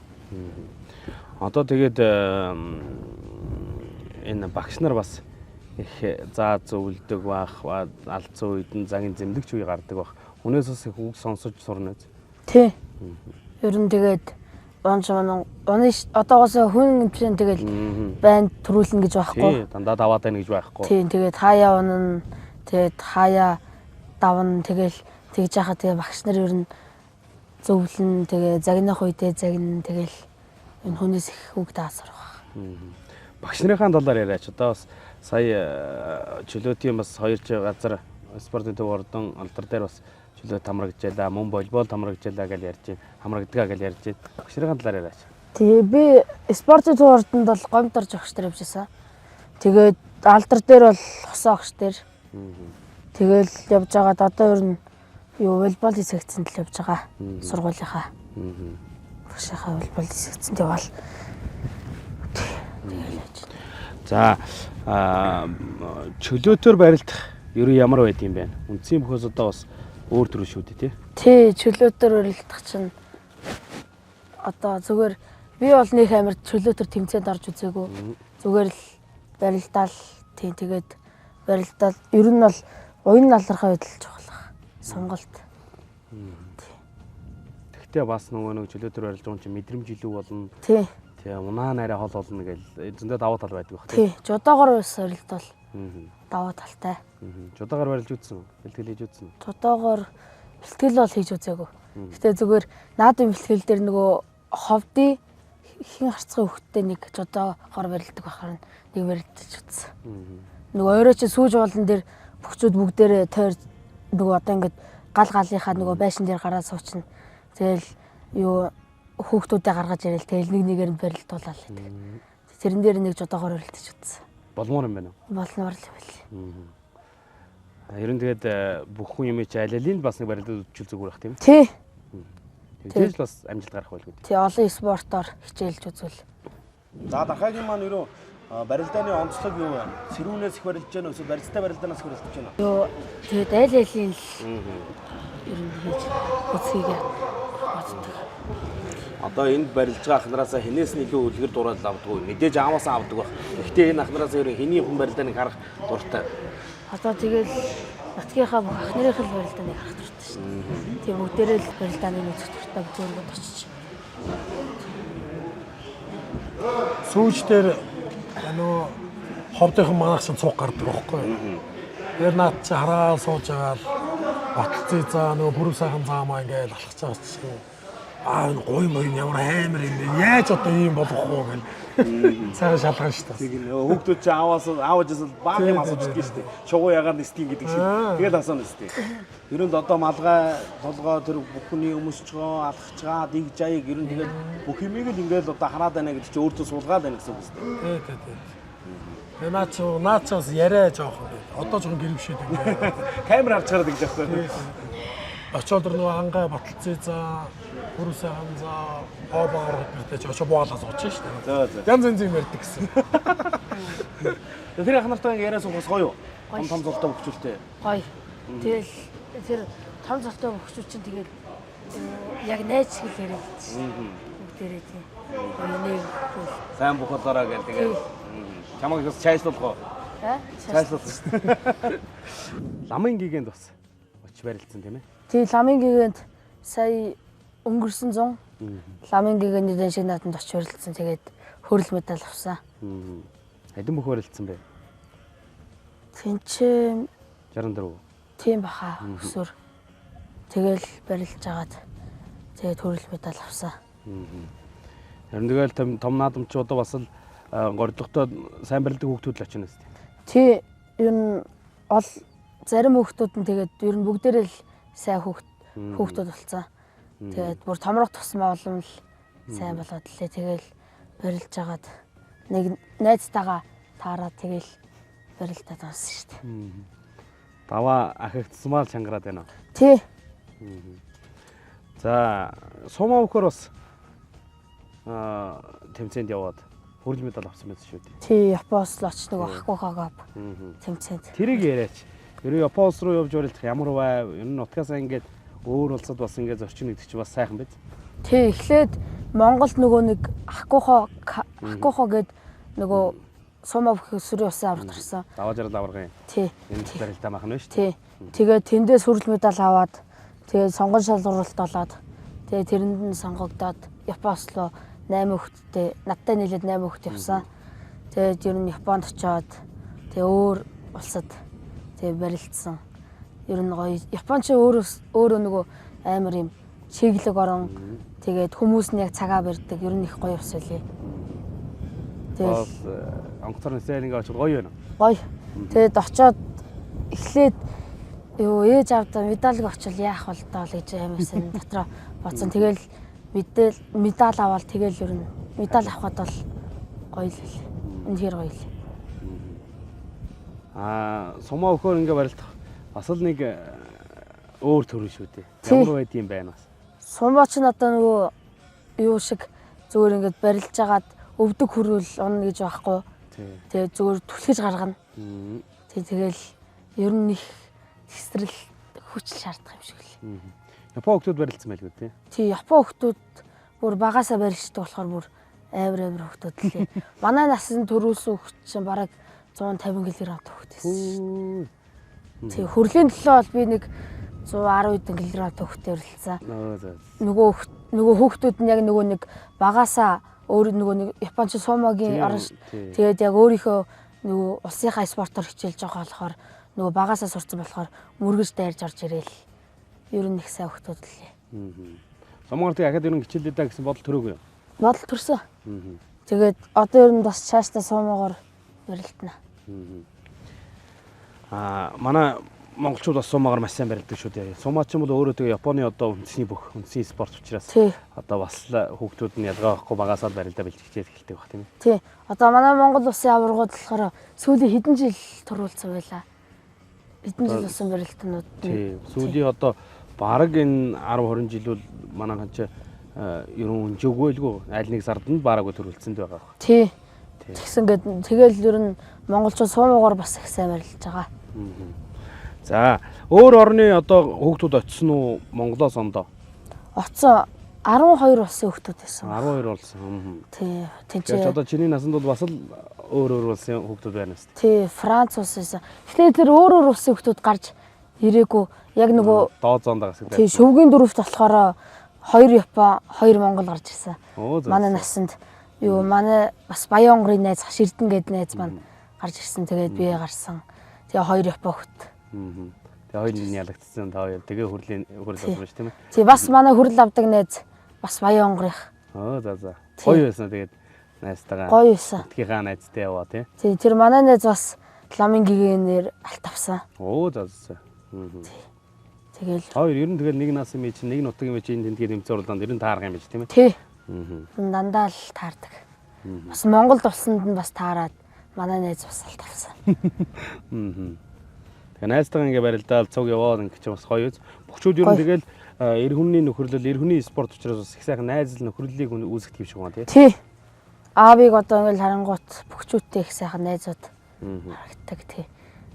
Одоо тэгээд энэ багш нар бас их заа зөвлөдөг бах, алдсан үед нь загийн зэмлэгч үе гардаг бах. Үнээс бас их үг сонсож сурна үз. Тий. Ер нь тэгээд одоогоос хүн гэмшин тэгэл банд төрүүлнэ гэж байхгүй. Тий, дандаа даваад байна гэж байхгүй. Тий, тэгээд хаяа унана, тэгээд хаяа давна тэгэл тэгж яхаа тэгээ багш нар ер нь зөвлөн тэгээ загнах үедээ загнан тэгэл энэ хүнээс их үг даасар баг. Багш нарын талаар яриач. Одоо бас сая чөлөөтийн бас 2 газар спортын төв ордон алдар дээр бас чөлөөт хамрагдажээ, мөн волейбол хамрагдажээ гэж ярьж байна. Хамрагдгаа гэж ярьж байна. Багш нарын талаар яриач. Тэгээ би спортын төв ордонд бол гомдорж огч нар явжсэн. Тэгээд алдар дээр бол хосоо огч дээр. Тэгэл явж байгаад одоо ер нь юу волейбол секцэнд л явж байгаа. Сургуулийнхаа. Багшийнхаа волейбол секцэнд явал. За чөлөөтөөр барилдах ер нь ямар байд юм бэ? Үндсийн бөхөөс одоо бас өөр төрөл шүү дээ тий. Тий, чөлөөтөөр барилдах чинь одоо зүгээр би бол нэг амир чөлөөтөр тэмцээнд орж үзээгүй. Зүгээр л барилдаал тий тэгээд барилдаал ер нь бол уян налрахаа хөдөлж байгаа. Сонголт. Тэгтээ бас нөгөө чөлөөтөөр барилж байгаа юм чи мэдрэмж илүү болно. Тий. Тий, унаа нарай хол болно гэж зөндөө даваа тал байдаг бах тий. Жодоогоор бас барилдвал даваа талтай. Жодоогоор барилж үзсэн үү? Бэлтгэл хийж үзсэн үү? Жодоогоор бэлтгэл бол хийж үзээгүй. Гэтэ зүгээр наадын бэлтгэл дээр нөгөө ховдын хин харцгай хөвгттэй нэг жодоогоор барилдаг бахаар нэг барилдаж үзсэн. Нөгөө өөрөө чи сүүж болон дээр бөхчүүд бүгдээрээ тойр нөгөө одоо ингээд галынхаа нөгөө байшин дээр гараад суучна. Тэгэл юу хүүхдүүдээ гаргаж ирэл тэгэл нэг нэгээр нь барилдуулаад байдаг. Тэрэн дээр нэг жодоогоор барилдаж үзсэн. Болмоор юм байна уу? Болмоор л байли. Ер нь тэгээд бүх хүн юм чи аль бас нэг барилдад үзчихэл зүгээр бах тийм. Тий. Тэгж бас амжилт гарах байлгүй. Тий, олон спортоор хичээлж үзвэл. За дахиагийн маань ерөө барилдааны онцлог юу вэ? Сэрүүнээс их барилдаж байна уу? Эсвэл барилдтай барилдаанаас их барилдаж байна уу? Юу тэгээд аль-алийн л ер нь хийж үзхийг боддог. Одоо энд барилж байгаа ахнараасаа хинээс нэг үлгэр дураад авдаг. Мэдээж ааваасаа авдаг баг. Гэхдээ энэ ахнараасаа ер нь хэний хүн барилдааныг харах дуртай. Одоо тэгэл нутгийнхаа бүх ах нарын хэл барилдааныг харах дуртай шин. Тийм бүгдээрээ л барилдааныг үзэх дуртай бүгд очиж. Сүүж дээр нөгөө ховдынхан манайх чинь цуг гардаг байхгүй. Тэр наад чи хараад сууж байгаа баталцээ заа нөгөө бүрэн сайхан заамаа ингээд алхаж байгаа чинь энэ гой мой ямар амар юм бэ? Яаж одоо ийм болох вэ гэл. Сайхан шалгана шүү дээ. Тэг нэ хүүхдүүд чи ааваас баг юм асууж идэх шүү дээ. Шугуу ягаад нисдэг гэдэг шиг. Тэгээд асууна шүү дээ. Ерөнд одоо малгай толгой тэр бүхний өмсчгөө алхацгаа диг жаыг ерөнд тэгээд бүх юмыг л ингээд одоо хараад байна гэдэг чи өөртөө суулгаад байна гэсэн үг шүү дээ. Тий. Наад чи бас яриа жоохон. Одоо жоохон гэрвшээд ингээд. Камер авч чараад гэж аахгүй. Очоод нөгөө хангай баталцээ заа бүрэн сайхан заа овоор гэдэг чи очоо боолоос очиж шүү дээ. За. Янз янз юм ярьдаг гэсэн. Тэр ах нартай яриа суухаас гоё юу? Том золтой хөвчүүлтэй. Гоё. Тэгэл тэр том золтой хөвчүүл чинь тэгэл яг найз шиг л яриад чинь. Бүгдээрээ тийм. Нэг Сайн бухалаараа гэл тэгээд. Чамайг бас чайслуулах уу? Чайслуулах шүү дээ. Ламын гигэнд бас очиж барилцсан тийм ээ. тий ламын гэгэнд сая өнгөрсөн 100 ламын гэгэний дан шиг нааданд очиж барилцсан. Тэгээд хөрөл медаль авсан. Хэдэн бүх барилцсан бэ? Тинчээ 64. тийм баха өсөр. Тэгэл барилж агаад тэгээд хөрөл медаль авсан. Харин тэгэл том наадамч одоо бас л горилготой сайн барилдаг хүүхдүүд л очино шүү дээ. Тий ер нь ол зарим хүүхдүүд нь тэгээд ер нь бүгдээрээ л сайн хүүхдүүд болсон. Тэгээд бүр томрох тусмаа олон л сайн болоод лээ. Тэгэл барилж агаад нэг найзтайгаа таараад тэгэл барилдаад авсан шүү дээ. Даваа ахигдсмаа л чангараад байна. Тий. За сумаа өхөр бас тэмцээнд яваад хөрөл медаль авсан байсан шүү дээ. Тий Японоос л очиж нэг ахгүй хагаав. Тэмцээнд. Тэрийг яриач. Ерөө Японоос руу явж барилдах ямар вэ? Ер нь утгаасаа ингээд өөр улсад бас ингээд зорчин гэдэг чинь бас сайхан биз? Тий эхлээд Монголд нөгөө нэг ахгүйхоо гээд нөгөө сумаа бүхсрийн усан аврагт гарсан. Даваа жаргал аваргын. Тий. Энэ барилдаа махан байна шүү. Тий. Тэгээд тэндээс хөрөл медаль аваад тэгээд сонгон шалгуулалт болоод тэгээд тэрэнд нь сонгогдоод Японоос руу 8 хүүхэдтэй надтай нийлээд 8 хүүхэд явсан. Тэгээд ер нь Японд очиод тэгээд өөр улсад тэгээд барилдсан. Ер нь гоё. Япон ч өөрөө нөгөө амар юм чиглэг орон тэгээд хүмүүс нь яг цагаа барьдаг. Ер нь их гоё ус үлээ. Бас онгоцорны сэлинг очиж гоё байна. Гоё. Тэгээд очиод эхлээд юу ээж авдаа медаль авчвал яах вэ доо л гэж амарсан дотроо бодсон. Тэгэл медаль аваад тэгэл ер нь медаль авахад бол гоё л үлээ. Үнэхээр гоё л. Сумаа өхөр ингээ барилдах бас л нэг өөр төрөл шүү дээ. Ямар байд юм байна бас. Сумаа ч одоо нөгөө юу шиг зүгээр ингээд барилж агаад өвдөг хөрвөл унна гэж байхгүй. Тэгээ зүгээр түлхэж гаргана. Тэгэл ер нь их хэсрэл хүч шаардах юм шиг л. Япон хүмүүс барилдсан байлгүй тий. Тий Япон хүмүүс бүр багасаа барилждаг болохоор бүр амар хүмүүс лээ. Манай насны төрүүлсэн хүмүүс чинь бараг 150 кг төгтөөсөн. Тий хөрлийн төлөө бол би нэг 110 кг төгтөө өрөлдсөн. Нөгөө хүүхдүүд нь яг нөгөө нэг багасаа өөр нөгөө нэг Японч сумагийн орно. Тэгээд яг өөрийнхөө нөгөө улсынхаа спортоор хичээлж байгаа болохоор нөгөө багасаа сурцсан болохоор мөргөж дайрж орж ирээл. Ер нь их сайн хүүхдүүд лээ. Сумаарт ахад ер нь хичээлээ даа гэсэн бодол төрөөгүй юу? Бодол төрсөн. Тэгээд одоо ер нь бас цаашдаа сумаагаар барилдана. Манай монголчууд бас сумаагаар маш сайн барилдаг шүү дээ. Сумаа ч юм бол өөрөө тэгээ Японы одоо үндэсний спорт учраас одоо бас хүүхдүүд нь ялгаахгүй багасаа барилдаа бэлж хичээл эхэлдэг баг тийм ээ. Тий. Одоо манай Монгол улсын аваргууд болохоор сүүлийн хэдэн жил төрүүлсэн байлаа. Хэдэн жил болсон барилтнууд. Тий. Сүүлийн одоо бараг энэ 10 20 жилүүд манай хач ерөн өнжөөгөөлгүй аль нэг сард нь бараагүй төрүүлсэнд байгаа баг. Тий. Тэгсэн гээд тэгэл ер нь монголчууд сумаагаар бас их сайн барилж байгаа. За өөр орны одоо хүүхдүүд очсон уу Монголоос ондоо? Оцсон 12 улсын хүүхдүүд байсан. 12 улсын. Тий. Тэгж одоо чиний насанд бол бас л өөр улсын хүүхдүүд байна шүү дээ. Тий, Франц улс байсан. Тэгэхээр тэр өөр улсын хүүхдүүд гарч ирээгүй. Яг нөгөө доод зоонд байгаа гэсэн. Тий, шөвгийн дөрөвт болохоор 2 Япон, 2 Монгол гарч ирсэн. Манай насанд Юу манай бас Баянгорын найз Ширдэн гээд найз маань гарч ирсэн. Тэгээд би гарсан. Тэгээ хоёр Япон хөт. Тэгээ хоёр нь ялагдсан та хоёр. Тэгээ хүрл авсан шүү тийм ээ. Тий бас манай хүрл авдаг найз бас Баянгорынх. За. Гоё байсан тэгээд найзтайгаа. Гоё байсан. Тгийнхаа найзтай яваа тий. Тий тэр манай найз бас ламын гэгэнээр алт авсан. За. Тэгэл хоёр ер нь тэгэл нэг насын мэй чинь нэг нутгийн мэй чинь тэнтгээ тэмцээ урлаанд ер нь таарах юм биш тийм ээ. тий. Дандаа л таардаг. Бас Монголд улсанд нь бас таарад манай найз бас алт авсан. Тэгээ найзтайгаа ингээ барилдаал цуг яваад ингээ ч бас гоё үз. Бөхчүүд ер нь тэгэл эр хүний нөхөрлөл, эр хүний спорт учраас бас их сайхан найзал нөхөрлөлийг үүсгэх юм шиг байна тий. Тий. Аавыг одоо ингээл харангуут бөхчүүдтэй их сайхан найзууд харагддаг тий.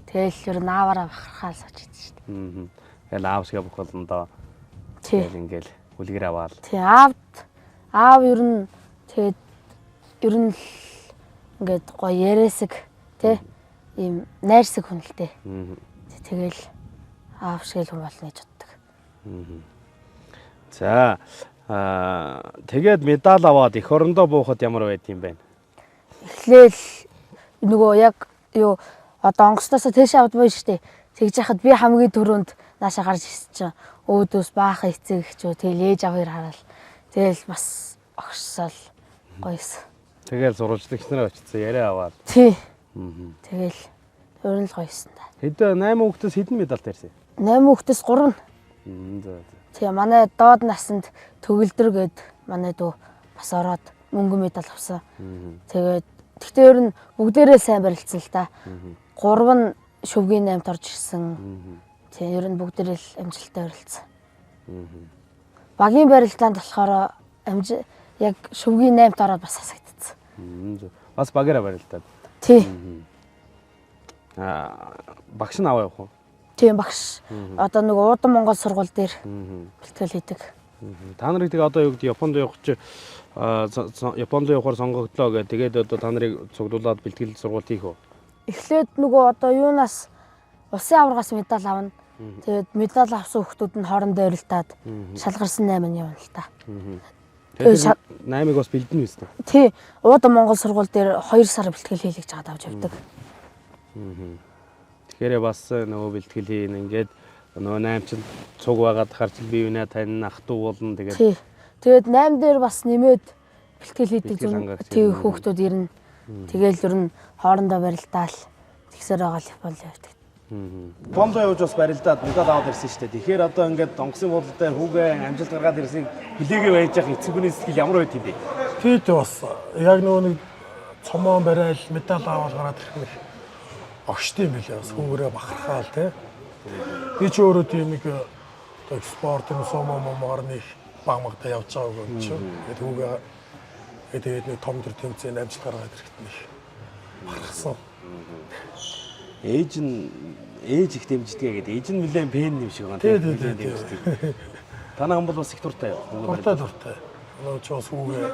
Тэгэл ер нь ааваараа бахархаал сууж идэж шүү дээ. Тэгэл аав шиг бүх болно доо. Тий. Тэгэл ингээл үлгэр аваал. Тий аав ер нь тэгээд ер нь л ингээд гоё яриасаг тий. Ийм найрсаг хүн л дээ. Тэгэл аав шиг л хүн болно гэж боддог. За тэгээд медаль аваад эх орондоо буухад ямар байд юм бэ? Эхлээл нөгөө яг юу одоо онгоцноос тийш авдбай штэ. Тэгж яхад би хамгийн түрүүнд наашаа гарч ирсэн чинь өөдөөс баахан эцэг эхчүү тэгэл ээж аваар хараал. Тэгэл бас огшсоол гоёсэн. Тэгэл сурвалжлагч нараа очсон яриа аваад. Тий. Тэгэл өөр нь л гоёсэн да. Хэд 8 хүүхдээс хэдэн медаль тарьсан? 8 хүүхдээс 3. За. Тэгээ манай доод насанд төгөлдөр гээд манай дүү бас ороод мөнгө медаль авсан. Тэгээд тэгтээ ер нь бүгдээрээ сайн барилцсан л та. 3 нь шүвгийн 8-т орж ирсэн. Тэгээ ер нь бүгдээрээ л амжилттай барилцсан. Багийн барилдаанд болохоор яг шүвгийн 8-т ороод бас хасагдсан. Бас багаараа барилдаад. Тий. Багш нь аваа явах уу? Тийм багш. Одоо нөгөө Уудан Монгол сургууль дээр бэлтгэл хийдэг. Та нарыг тэгээ одоо юу гэдэг Японд явах чи Японд явахаар сонгогдлоо гэх тэгээд одоо та нарыг цуглуулад бэлтгэл сургууль хийх үү? Эхлээд нөгөө одоо юунаас улсын аваргаас медаль авна. Тэгээд медаль авсан хүмүүс нь хоорондоо орилдаад шалгарсан 8 нь явна л та. Тэгээд 8-ыг бас бэлдэнэ үү тест? Тий. Уудан Монгол сургууль дээр 2 сар бэлтгэл хийлгэж аваад авч явдаг. Тэгэхээр бас нөгөө бэлтгэл хийн ингээд нөгөө 8 чинь цуг байгаад харж би юунаа тань ах トゥ болно тэгээд. Тий. Тэгээд 8 дээр бас нэмээд бэлтгэл хийдэг зүг тий хүүхдүүд ирнэ. Тэгээл ер нь хоорондоо барилдаал тэгсээр байгаа л Японд явдаг. Японд явж бас барилдаад медаль аваад ирсэн шүү дээ. Тэгэхээр одоо ингээд онгоцны буудлын дээр хүүгээ амжилт гаргаад ирснийг хүлээгээ байж явах эцэг хүний сэтгэл ямар байд юм бэ? Тий бас яг нөгөө нэг цомоон барайл медаль аваад гараад ирэх нэг огштой юм билээ бас хүүгээрээ бахархаал тий. Би ч өөрөө тийм нэг спорт юм сомоо момоор нэг багмагтаа явж байгаа юм чинь. Тэгээд нэг том төр тэмцээн амжилт гаргаад ирэхэд нэг бахархсан. Ээж их дэмждэг гэдэг. Ээж нь нэлээд пен юм шиг байна тий. Танаа хүн бол бас их дуртай юу? Дуртай. Нөгөө ч бас хүүгээ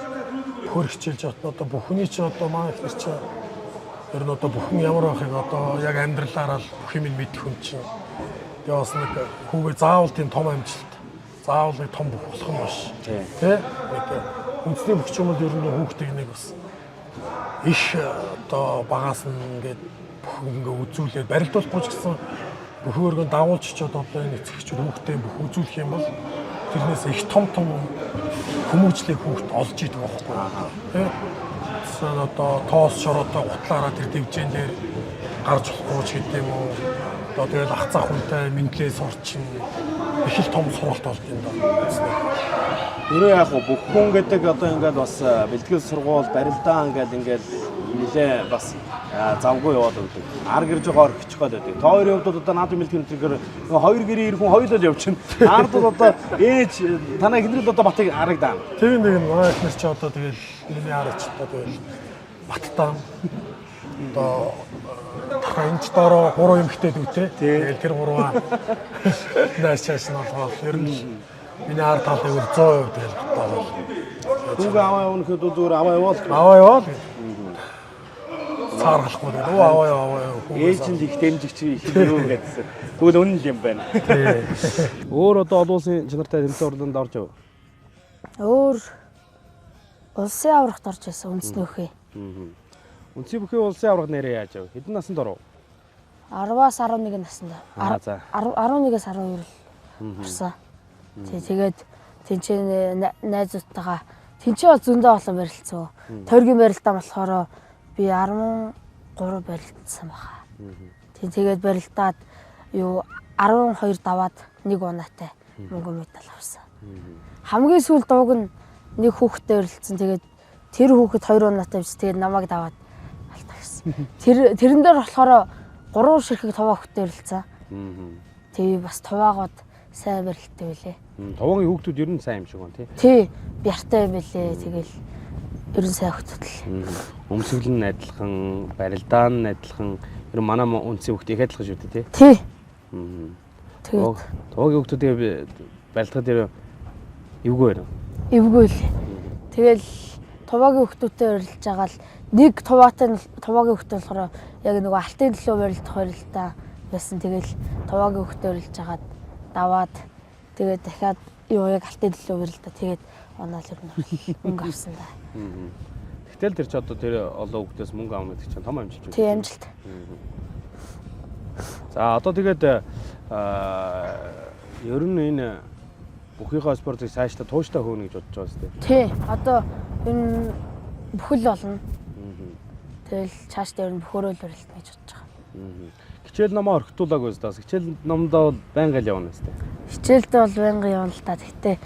хөр хичээлж одоо бүхний ч одоо маань ихэр чи ер нь одоо бүхэн ямар байхыг одоо яг амьдралаараа л бүх юм мэдэх хүн чинь. Тэгээ бас нэг хүүгээ заавал тийм том амжилт. Заавал нэг том бүх болох юм биш. Тэ? Нэг үндэсний бөхчмөл ер нь хүүхдийг нэг бас их одоо багаас нь ингээд ингээ үзүүлээд барилдуулахгүй ч гэсэн бүх өргөн дагуулж ч одоо энэ эцэгч хүүхдээ бүх үзүүлэх юм бол тэрнээс их том хүмүүжлэг хүүхд олж идэг байхгүй тий. Тэсэн одоо тоос шороотой гутлаараа тэр дэвжэн дээр гарч болохгүй ч гэдэг юм уу. Одоо тэгэл ах цах хүнтэй мэдлээ сурчин их л том сургалт болд юм даа. Өөрөө яг бүх хүн гэдэг одоо ингээд бас бэлтгэл сургууль барилдаа ингээд нэлээ бас завгүй яваад өгдөг. Ар гэр жоо орхичих гээд байдаг. Та хоёрын хувьд одоо наадмын бэлтгэл зэрэг хоёр гэрийн ирэх хүн хоёулаа явчихна. Ард бол одоо ээж танай хэдрэл одоо батыг харагдаа. Тийм нэг манай ихнэр чи одоо тэгэл миний араач одоо тэгэл баттаа. Одоо энэ ч доороо 3 эмэгтэй дүүтэй. Тэгэл тэр 3-аа нааш чаас нь болохоор ер нь миний ард талыг 100% тэгэл баттаа. Хүүгээ аваа явах гэхэд зүгээр аваа яваад. Аваа яваад. Цааргалахгүй дээ. Аваа. Ээж нь их дэмжигч их юу гэдсэн. Тэгвэл үнэн л юм байна. Өөр одоо олон улсын чанартай тэмцээн урланд орж яв. Өөр Улсын аврагт орж байсан үндэсний бүхий. Үндэсний бүхий улсын авраг нэрээ яаж вэ? Хэдэн наснд оров? 10-аас 11 наснд. За. 11-аас 12 орсон. Тэгээд тэнцээ найзуудтайгаа тэнцээ бол зөндөө олон барилцсан. Тойргийн барилдаа болохоор би 13 барилдсан баха. Тэгээд барилдаад 12 даваад 1 унаатай мөнгө медаль авсан. Хамгийн сүүл дууг нь нэг хүүхэдтэй барилдсан. Тэгээд тэр хүүхэд 2 унаатай биш. Тэгээд намайг даваад алт авсан. Тэрэн дээр болохоор 3 ширхэг товоо хүүхэдтэй барилдсан. Тэгээд бас товоогоод сайн барилдтай байлээ. Товоогийн хүүхдүүд ер нь сайн юм шиг байна тий. Тий, бяртай байлээ. Тэгэл ер нь сайн хүүхдүүд л. Өмсгөл нь адилхан, барилдаа нь адилхан. Ер нь манай үндэсний хүүхд их адилхан шүү дээ тий. Тий. Тэгээд товоогийн хүүхдүүдээ барилдахад дээр эвгүй байна. Эвгүй л. Тэгэл товоогийн хүүхдүүдтэй барилж байгаа л нэг товоогийн хүүхдтэй болохоор яг нөгөө алтын төлөө барилдах барилдаа байсан. Тэгэл товоогийн хүүхдтэй барилж хагаад даваад тэгээд дахиад яг алтын төлөө барилдаа тэгээд онаал ер нь мөнгө авсан да. Гэтэл тэр ч одоо тэр олон хүүхдээс мөнгө авах гэдэг чинь том амжилт шүү. Тий, амжилт. За одоо тэгээд ер нь энэ бүхийхээ спортыг цаашдаа тууштай хөөнө гэж бодож байгаа зү. Тий, одоо энэ бүхэл болно. Тэгэл цаашдаа ер нь бөхөөрөө л барилдана гэж бодож байгаа. Хичээл номоо орхитуулаагүй зү. Хичээл номдоо бол байнга л явна зү. Хичээлдээ бол байнга явна л та. Гэхдээ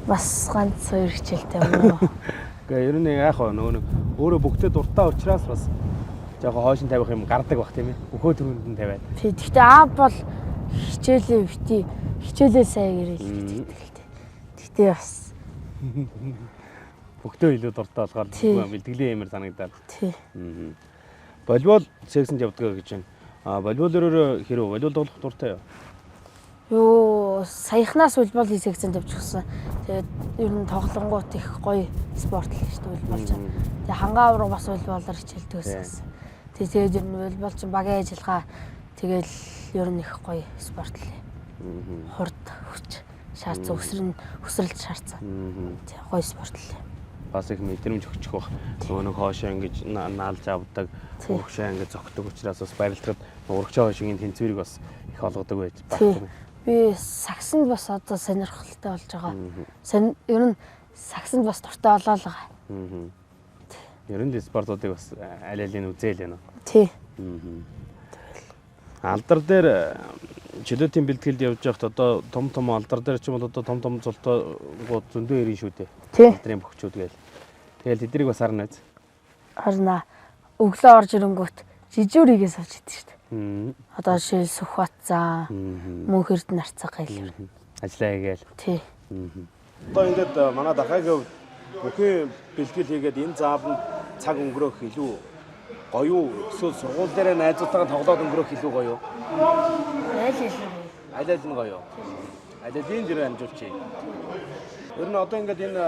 бас ганц 2 хичээлтэй юм уу. Гэхдээ ер нь яах вэ нөгөө өөрөө бүгдээ дуртай учраас бас жоохон хойшин тавих юм гардаг бах тийм ээ. Өөхөө төрөнд нь тавиад. Тий, гэхдээ аав бол хичээлээ бити хичээлээ сайн гэрэл гэдэг л. Гэхдээ бас бүгдөө илүү дуртай болохоор бэлтгэлийн юмэр санагдаад. Тий. Волейбол секцэнд явдаг гэж байна. Волейболоор хэрэг волейбол тоглох дуртай юу? Саяхнаас волейбол секцэнд явчихсан. Тэгээд ер нь тоглонгууд их гоё спорт л шүү дээ волейбол чинь. Тэгээд хангаа авраг бас волейболоор хичээлдэг байсан. Тэгээд ер нь волейбол чинь багийн ажиллагаа тэгээд ер нь их гоё спорт л. Хурд хүч шаардсан өсрэлт шаардсан. Тэг гоё спорт л. Бас их мэдрэмж өгчих бах. Нөгөө нэг хоошоо ингэж наалж авдаг, урагшаа ингэж зогтдог учраас бас барилдахад урагшаа хоошигийн тэнцвэрийг бас их олгодог байж байна. Би сагсанд бас одоо сонирхолтой болж байгаа. Ер нь сагсанд бас дуртай болоо л байгаа. Ер нь спортуудыг бас аль алийг үзээл байна. Тий. Алдар дээр чөлөөтийн бэлтгэлд явж байхад одоо том алдар дээр ч юм бол одоо том золтойгууд зөндөө ирнэ шүү дээ. Алдрын бөхчүүд гээл. Тэгэл тэднийг бас харна үз. Харна. Өглөө орж ирэнгүүт жижүүрийгээс авч идэв шүү дээ. Одоо шил Сүхбаатзаа, Мөнх Эрдэнэ нарцаг гээл. Ажиллаа хийгээл. Тий. Одоо ингээд манай дахаагийн бүхэн бэлтгэл хийгээд энэ заавал цаг өнгөрөх илүү гоё юу? Эсвэл сургууль дээр найзуудтайгаа тоглоод өнгөрөх илүү гоё юу? Аль аль нь гоё юу? Аль алийг дээр амжуулчих. Ер нь одоо ингээд энэ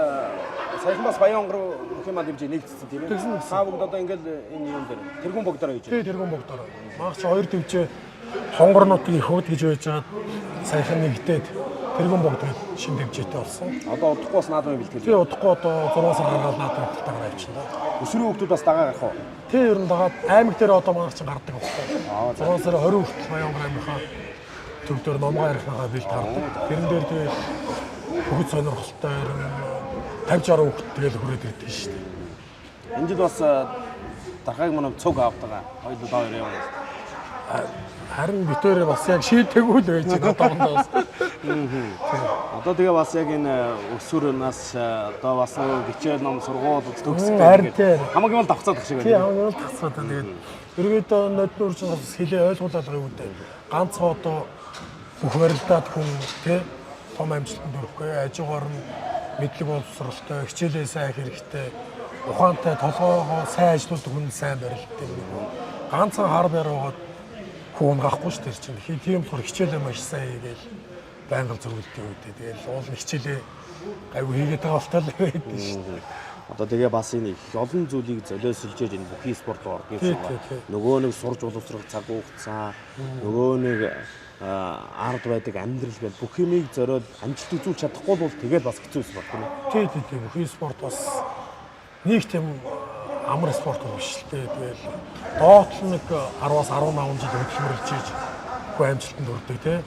саяхан бас Баян онгор бүх юм дэмжиж нэгдсэн тийм ээ. Та бүгд одоо ингээд энэ юм дээр тэргүүн богдороо гэж. Тий, тэргүүн богдороо. Маагч 2 төвчөө хонгорнуудын их хөвд гэж байж байгаа саяхан нэгдээд тэргүүн богдоод шин дэмжээтэй болсон. Одоо удахгүй бас наадмын бэлтгэл. Тий, удахгүй одоо 6 сар гаргаад наадмын бэлтгэл авчихна. Өсвөрийн хүмүүс бас дагаа гарах уу? Тий, ер нь дагаад аймаг дээр одоо маагч гардаг байхгүй. 6 сар 20 хүртэл Баян онгор аймынхаа төвдөр номгоо ярихнаа бэлт хардаг. Тэрэн дээр тэгээ бүгд сонирхолтой ер нь 50-60 хүүхэд тэгэл хүрээд ирдэг шүү дээ. Энэ жил бас дархааг манай цуг авдаг. Хоёул доо яваа. Харин битээр бас яг шийдэггүй л байж байгаа одоогоос. Одоо тэгээ бас яг энэ өсвөрнаас одоо бас хичээл ном сургууль төгсгөл хамаагүй бол давцаад их шиг байна. Тийм хамаагүй бол давцаад байна. Тэгээд ерөөдөө нөтнөр чинь бас хэлээ ойлгуулалгаа юу гэдэг. Ганцхан одоо бүх барилдаад хүн тий том амжилтанд хүрэхгүй ажигаар нь мэдлэг боловсролтой хичээлээ сайн хэрэгтэй ухаантай толгоогоо сайн ажилладаг хүн сайн барилддаг. Ганцхан хар бариугаад хүн гахгүй ш тэр чинь. Тийм болохоор хичээлээ маш сайн хийгээл байнга зөвлөлтөө үүдээ. Тэгэл уул хичээлээ гайгүй хийгээд байгаа болтол байдаг ш. Одоо тэгээ бас энэ олон зүйлийг золиослж энэ бүхий спорт ордог юм байна. Нөгөө нэг сурж боловсрох цаг хугацаа, нөгөө нэг ард байдаг амьдрал гэж бүх юмыг зориод амжилт үзүүлж чадахгүй бол тэгэл бас хэцүү спорт тийм үү? Тий. Бүхий спорт бас нэг тийм амар спорт биш л дээ. Тэгэл доод нь нэг 10-аас 15 жил хөдөлмөрлж ийж хөө амжилтанд хүрдэг тий.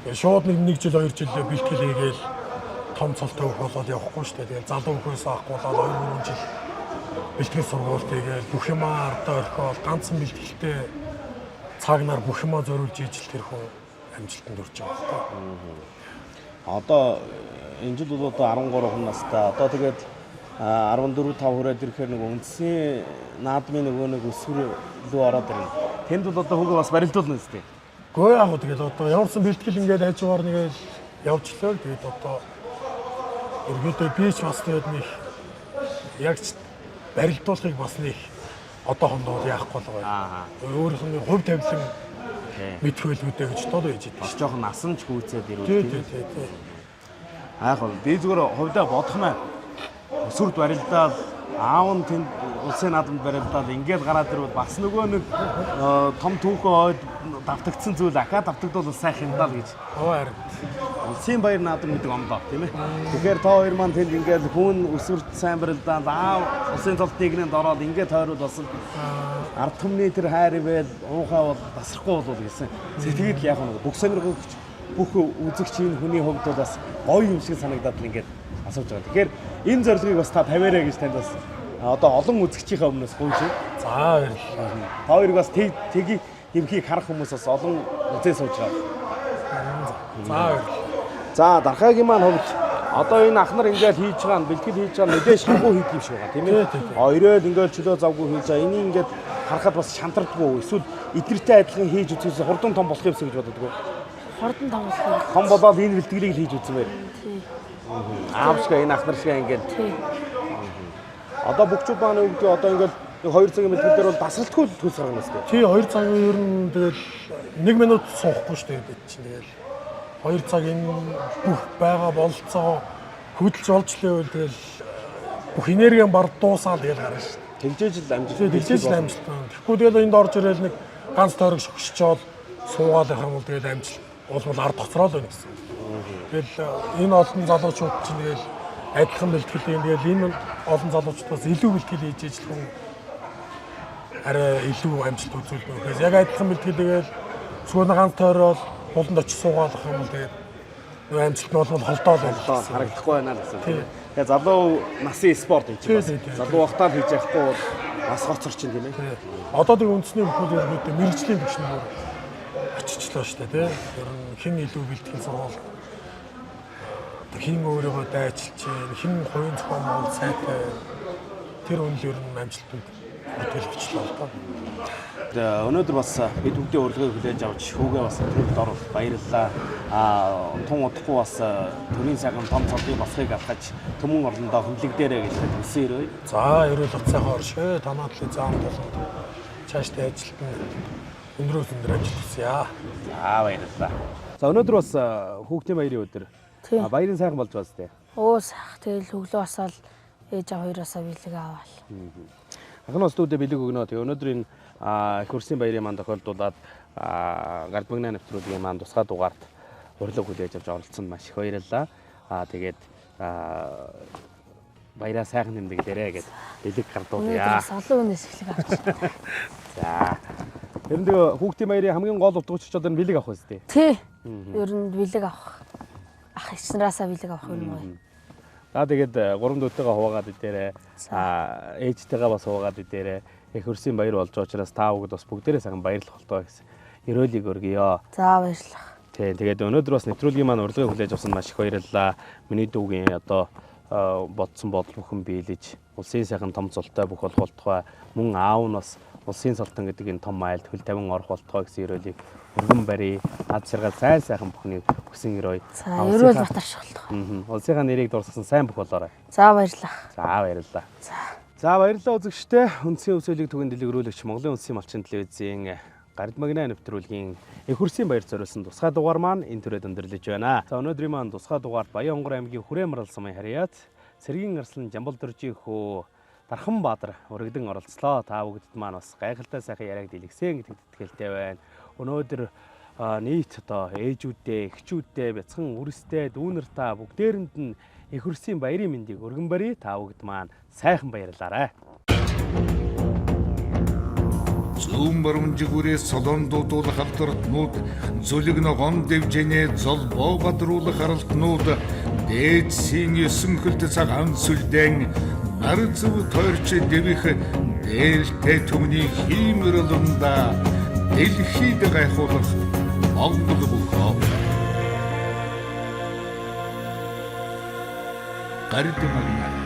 Тэгээ шууд нэг жил 2 жил бэлтгэл хийгээл том цолтой хөх болоод явахгүй шүү дээ. Тэгээ залуу хөхөөс авахгүй болоод 2-3 жил бэлтгэл сургууль хийгээл бүх юмаа ардаа орхиол ганцхан бэлтгэлтэй цагнаар бүх юмаа зориулж ийж л тэр хүн амжилтанд хүрч байгаа байхгүй. Одоо энэ жил бол одоо 13 хүн настай. Одоо тэгээд 14 5 хүрээд ирэхээр нэг үндсийн наадмын нэг өсвөр лөө ороод ирнэ. Тэнд бол одоо хүүгээ бас барилдуулна үстэй. Гэхдээ яг тэгэл одоо ямарсан бэлтгэл ингээд хажуугаар нэгээл явжлаа. Тэгээд одоо ерөөдөө би ч бас тэгээд нэг яг барилдуулахыг бас нэг одоо хондоо яахгүй л байгаа. Өөрийнх нь хувь тавилан мэдхүүлгүүдээ гэж доо байж байгаа. Бас жоохон насан ч гүйцээд ирвэл тий. Аах бол би зүгээр хувьдаа бодох маа. Өсвөрт барилдаад аав нь тэнд улсын наадамд барилдаад ингээд гараад ирвэл бас нөгөө нэг том түүхэн ойд давтагдсан зүйл ахаа давтагдвал сайх юм даа л гэж. Харин Улсын баяр наадам гэдэг омдоо тийм ээ. Тэгэхээр та хоёр маань тэнд ингээд хүн өсвөрт сайн барилдаад аав улсын цолт нэгнэнд ороод ингээд тойрол бас ард түмний тэр хайр ивэл уухаа бол тасрахгүй болов гэсэн. Тэгээд яг нэг бүх сонирхогч бүх үзэгчийн хүний хувьд бол бас гоё юм шиг санагдаад л ингээд асууж байгаа. Тэгэхээр энэ зорилгыг бас та тавиарай гэж танд бас одоо олон үзэгчийнхээ өмнөөс гуйж. за баярлалаа. Та хоёрыг бас тгийг хэмхийг харах хүмүүс бас олон үзээ сууж байгаа. За баярлалаа. За дархаагийн маань хувьд одоо энэ ах нар ингээд хийж байгаа нь бэлтгэл хийж байгаа нь мэдээж хангуу хийх юм шиг байгаа тийм ээ. Оройд ингээд чөлөө завгүй хийж байгаа. Энийг ингээд харахад бас шантардгүй эсвэл эдгэртэй адилхан хийж үзээс хурдан том болох юмсан гэж боддог. Хурдан том болох. Том болоод энэ бэлтгэлийг хийж үзсэн байх. Тий. Аав шиг энэ ах нар шиг ингээд. Тий. Одоо бүгчүүд маань өгдөг одоо ингээд 2 цагийн бэлтгэл дээр бол дасгалтгүй төлс гаргана шүү дээ. Тий 2 цаг ер нь тэгэл 1 минут суухгүй шүү дээ чинь тэгэл 2 цаг энэ бүх байгаа бололцоо хөдөлж олж лээвэл тэгэл бүх энерги бар дуусаад тэгэл гарна шүү. Тэнцээж л амжилт. Тэгжээж л амжилт. Тэгэхгүй тэгэл энд орж ирэл нэг ганц тойрог шогшчоод суугаад байх юм бол тэгэл амжилт болмол ард тоцроо л байна гэсэн. Тэгэл энэ олон залуучууд чинь тэгэл адилхан бэлтгэл юм. Тэгэл энэ олон залуучуудаас илүү бэлтгэл хийж ижил хүн арай илүү амжилт үзүүлнэ. Гэхдээ яг адилхан бэлтгэлээгээл зүгээр ганц тойрол буланд очиж суугаад ах юм бол тэгээд амжилт нь бол холдоо л байна. Харагдахгүй байна л гэсэн. Тэгээ залуу насын спорт юм чинь бас. Залуу ухтаа хийж яахгүй бол бас хоцорч юм тийм ээ. Одоо тэг үндэсний бүхэл ерөнхийдөө мэрэгжлийн түвшинээр очичлаа шүү дээ, тийм. Ер нь хэн илүү бэлтгэл сурвал хэн өөрийгөө дайчилж, хэн хувийн зохион байгуулалт сайтай тэр үнэл ер нь амжилтууд хөтөлбөрчлөө л доо. Өнөөдөр бас бид бүгдийн урилгыг хүлээж авч хүүгээ бас төрөлд орол баярлалаа. Тун удахгүй бас төрийн сайхан том цолыг болохыг алхаж төмөн орлондоо хөндлөгдөрэй гэж хэлсэн ирээ. За ерөөл уцаагаа оршөө танаад л заам толгойд цаашдаа ажилтна өндрөөс өндөр ажил хийсье. За баярлалаа. За өнөөдөр бас хүүхдийн баярын өдөр. Баярын сайхан болж байна тест. Оо сайх тэгэл хөглөө басаал ээж аваа хоёроосоо бэлэг аваал. Анхны студид бэлэг өгнө. Тэгээ өнөөдөр энэ их хурсын баярын маань тохиолдуулаад Гардмагна нэвтрүүлгийн маань тусгай дугаард урилга хүлээж авч оролцсонд маш их баярлалаа. Тэгээд баяраа сайхан нэмдэгдэрэй гэд бэлэг гардуулъя. Олон хүнээс бэлэг авч. За. Тэр нь тэгээ хүүхдийн баярын хамгийн гол утгач ч одоо бэлэг авах үстэй. Тий. Ер нь бэлэг авах. Ах ихснараасаа бэлэг авах юм уу? За тэгээд 3 дүүтэйгээ хуваагаад идээрэй. Ээжтэйгээ бас хуваагаад идээрэй. Их хурсын баяр болж байгаа учраас та бүгд бас бүгдээрээ сайхан баярлах болтоо гэсэн ерөөлийг өргөё. За баярлалаа. Тэгээд өнөөдөр бас нэвтрүүлгийн маань урилгыг хүлээж авсан маш их баярлалаа. Миний дүүгийн одоо бодсон бодол бүхэн биелэж улсын сайхан том цолтой бүх болох болтугай мөн аав нь бас улсын цолтон гэдэг энэ том айлд хөл тавин орох болтугай гэсэн ерөөлийг өргөн барий. Ад саргаад сайн бүхний хүсэн өрөө. За ерөөл батарч болтугай. Улсынхаа нэрийг дурсасан сайн бүх болоорой. За баярлалаа. За баярлалаа. За баярлалаа үзэгчдээ. Үндсийн өвсөлийг түгээн дэлгэрүүлэгч Монголын Улсын малчин телевизийн Гардмагна нэвтрүүлгийн их хурсын баяр зориулсан тусгай дугаар маань энэ төрөд өндөрлөж байна. За өнөөдрийн маань тусгай дугаард Баян-Онгор аймгийн Хүрээмарал сумын харьяат Цэргийн Арслан Жамбалдөржийн хөө Дархан Баатар өргөдөн оролцлоо. Та бүгдд маань бас гайхалтай сайхан яриаг дэлгэсэн гэдэгт итгэлтэй байна. Өнөөдөр нийт одоо ээжүүдтэй, эхчүүдтэй, бяцхан үрстэй, дүүнэр та бүгдээрэнд нь их хөрсийн баярын мэндийг өргөн барья. Та бүгд маань сайхан баярлаарай. Зүүн баруунжигүрээс солон дуудуулах алдртнууд, зүлэг ногоон дэвжэнэ золбоо бадруулах аралтнууд, дээдсийн 9 хөлт цагаан сүлдэн, нар зүв тойрч дэвих дээлтэй түмний хиймэрлэмда дэлхийд гайхуулах Монгол бүхөө. Гардемагнай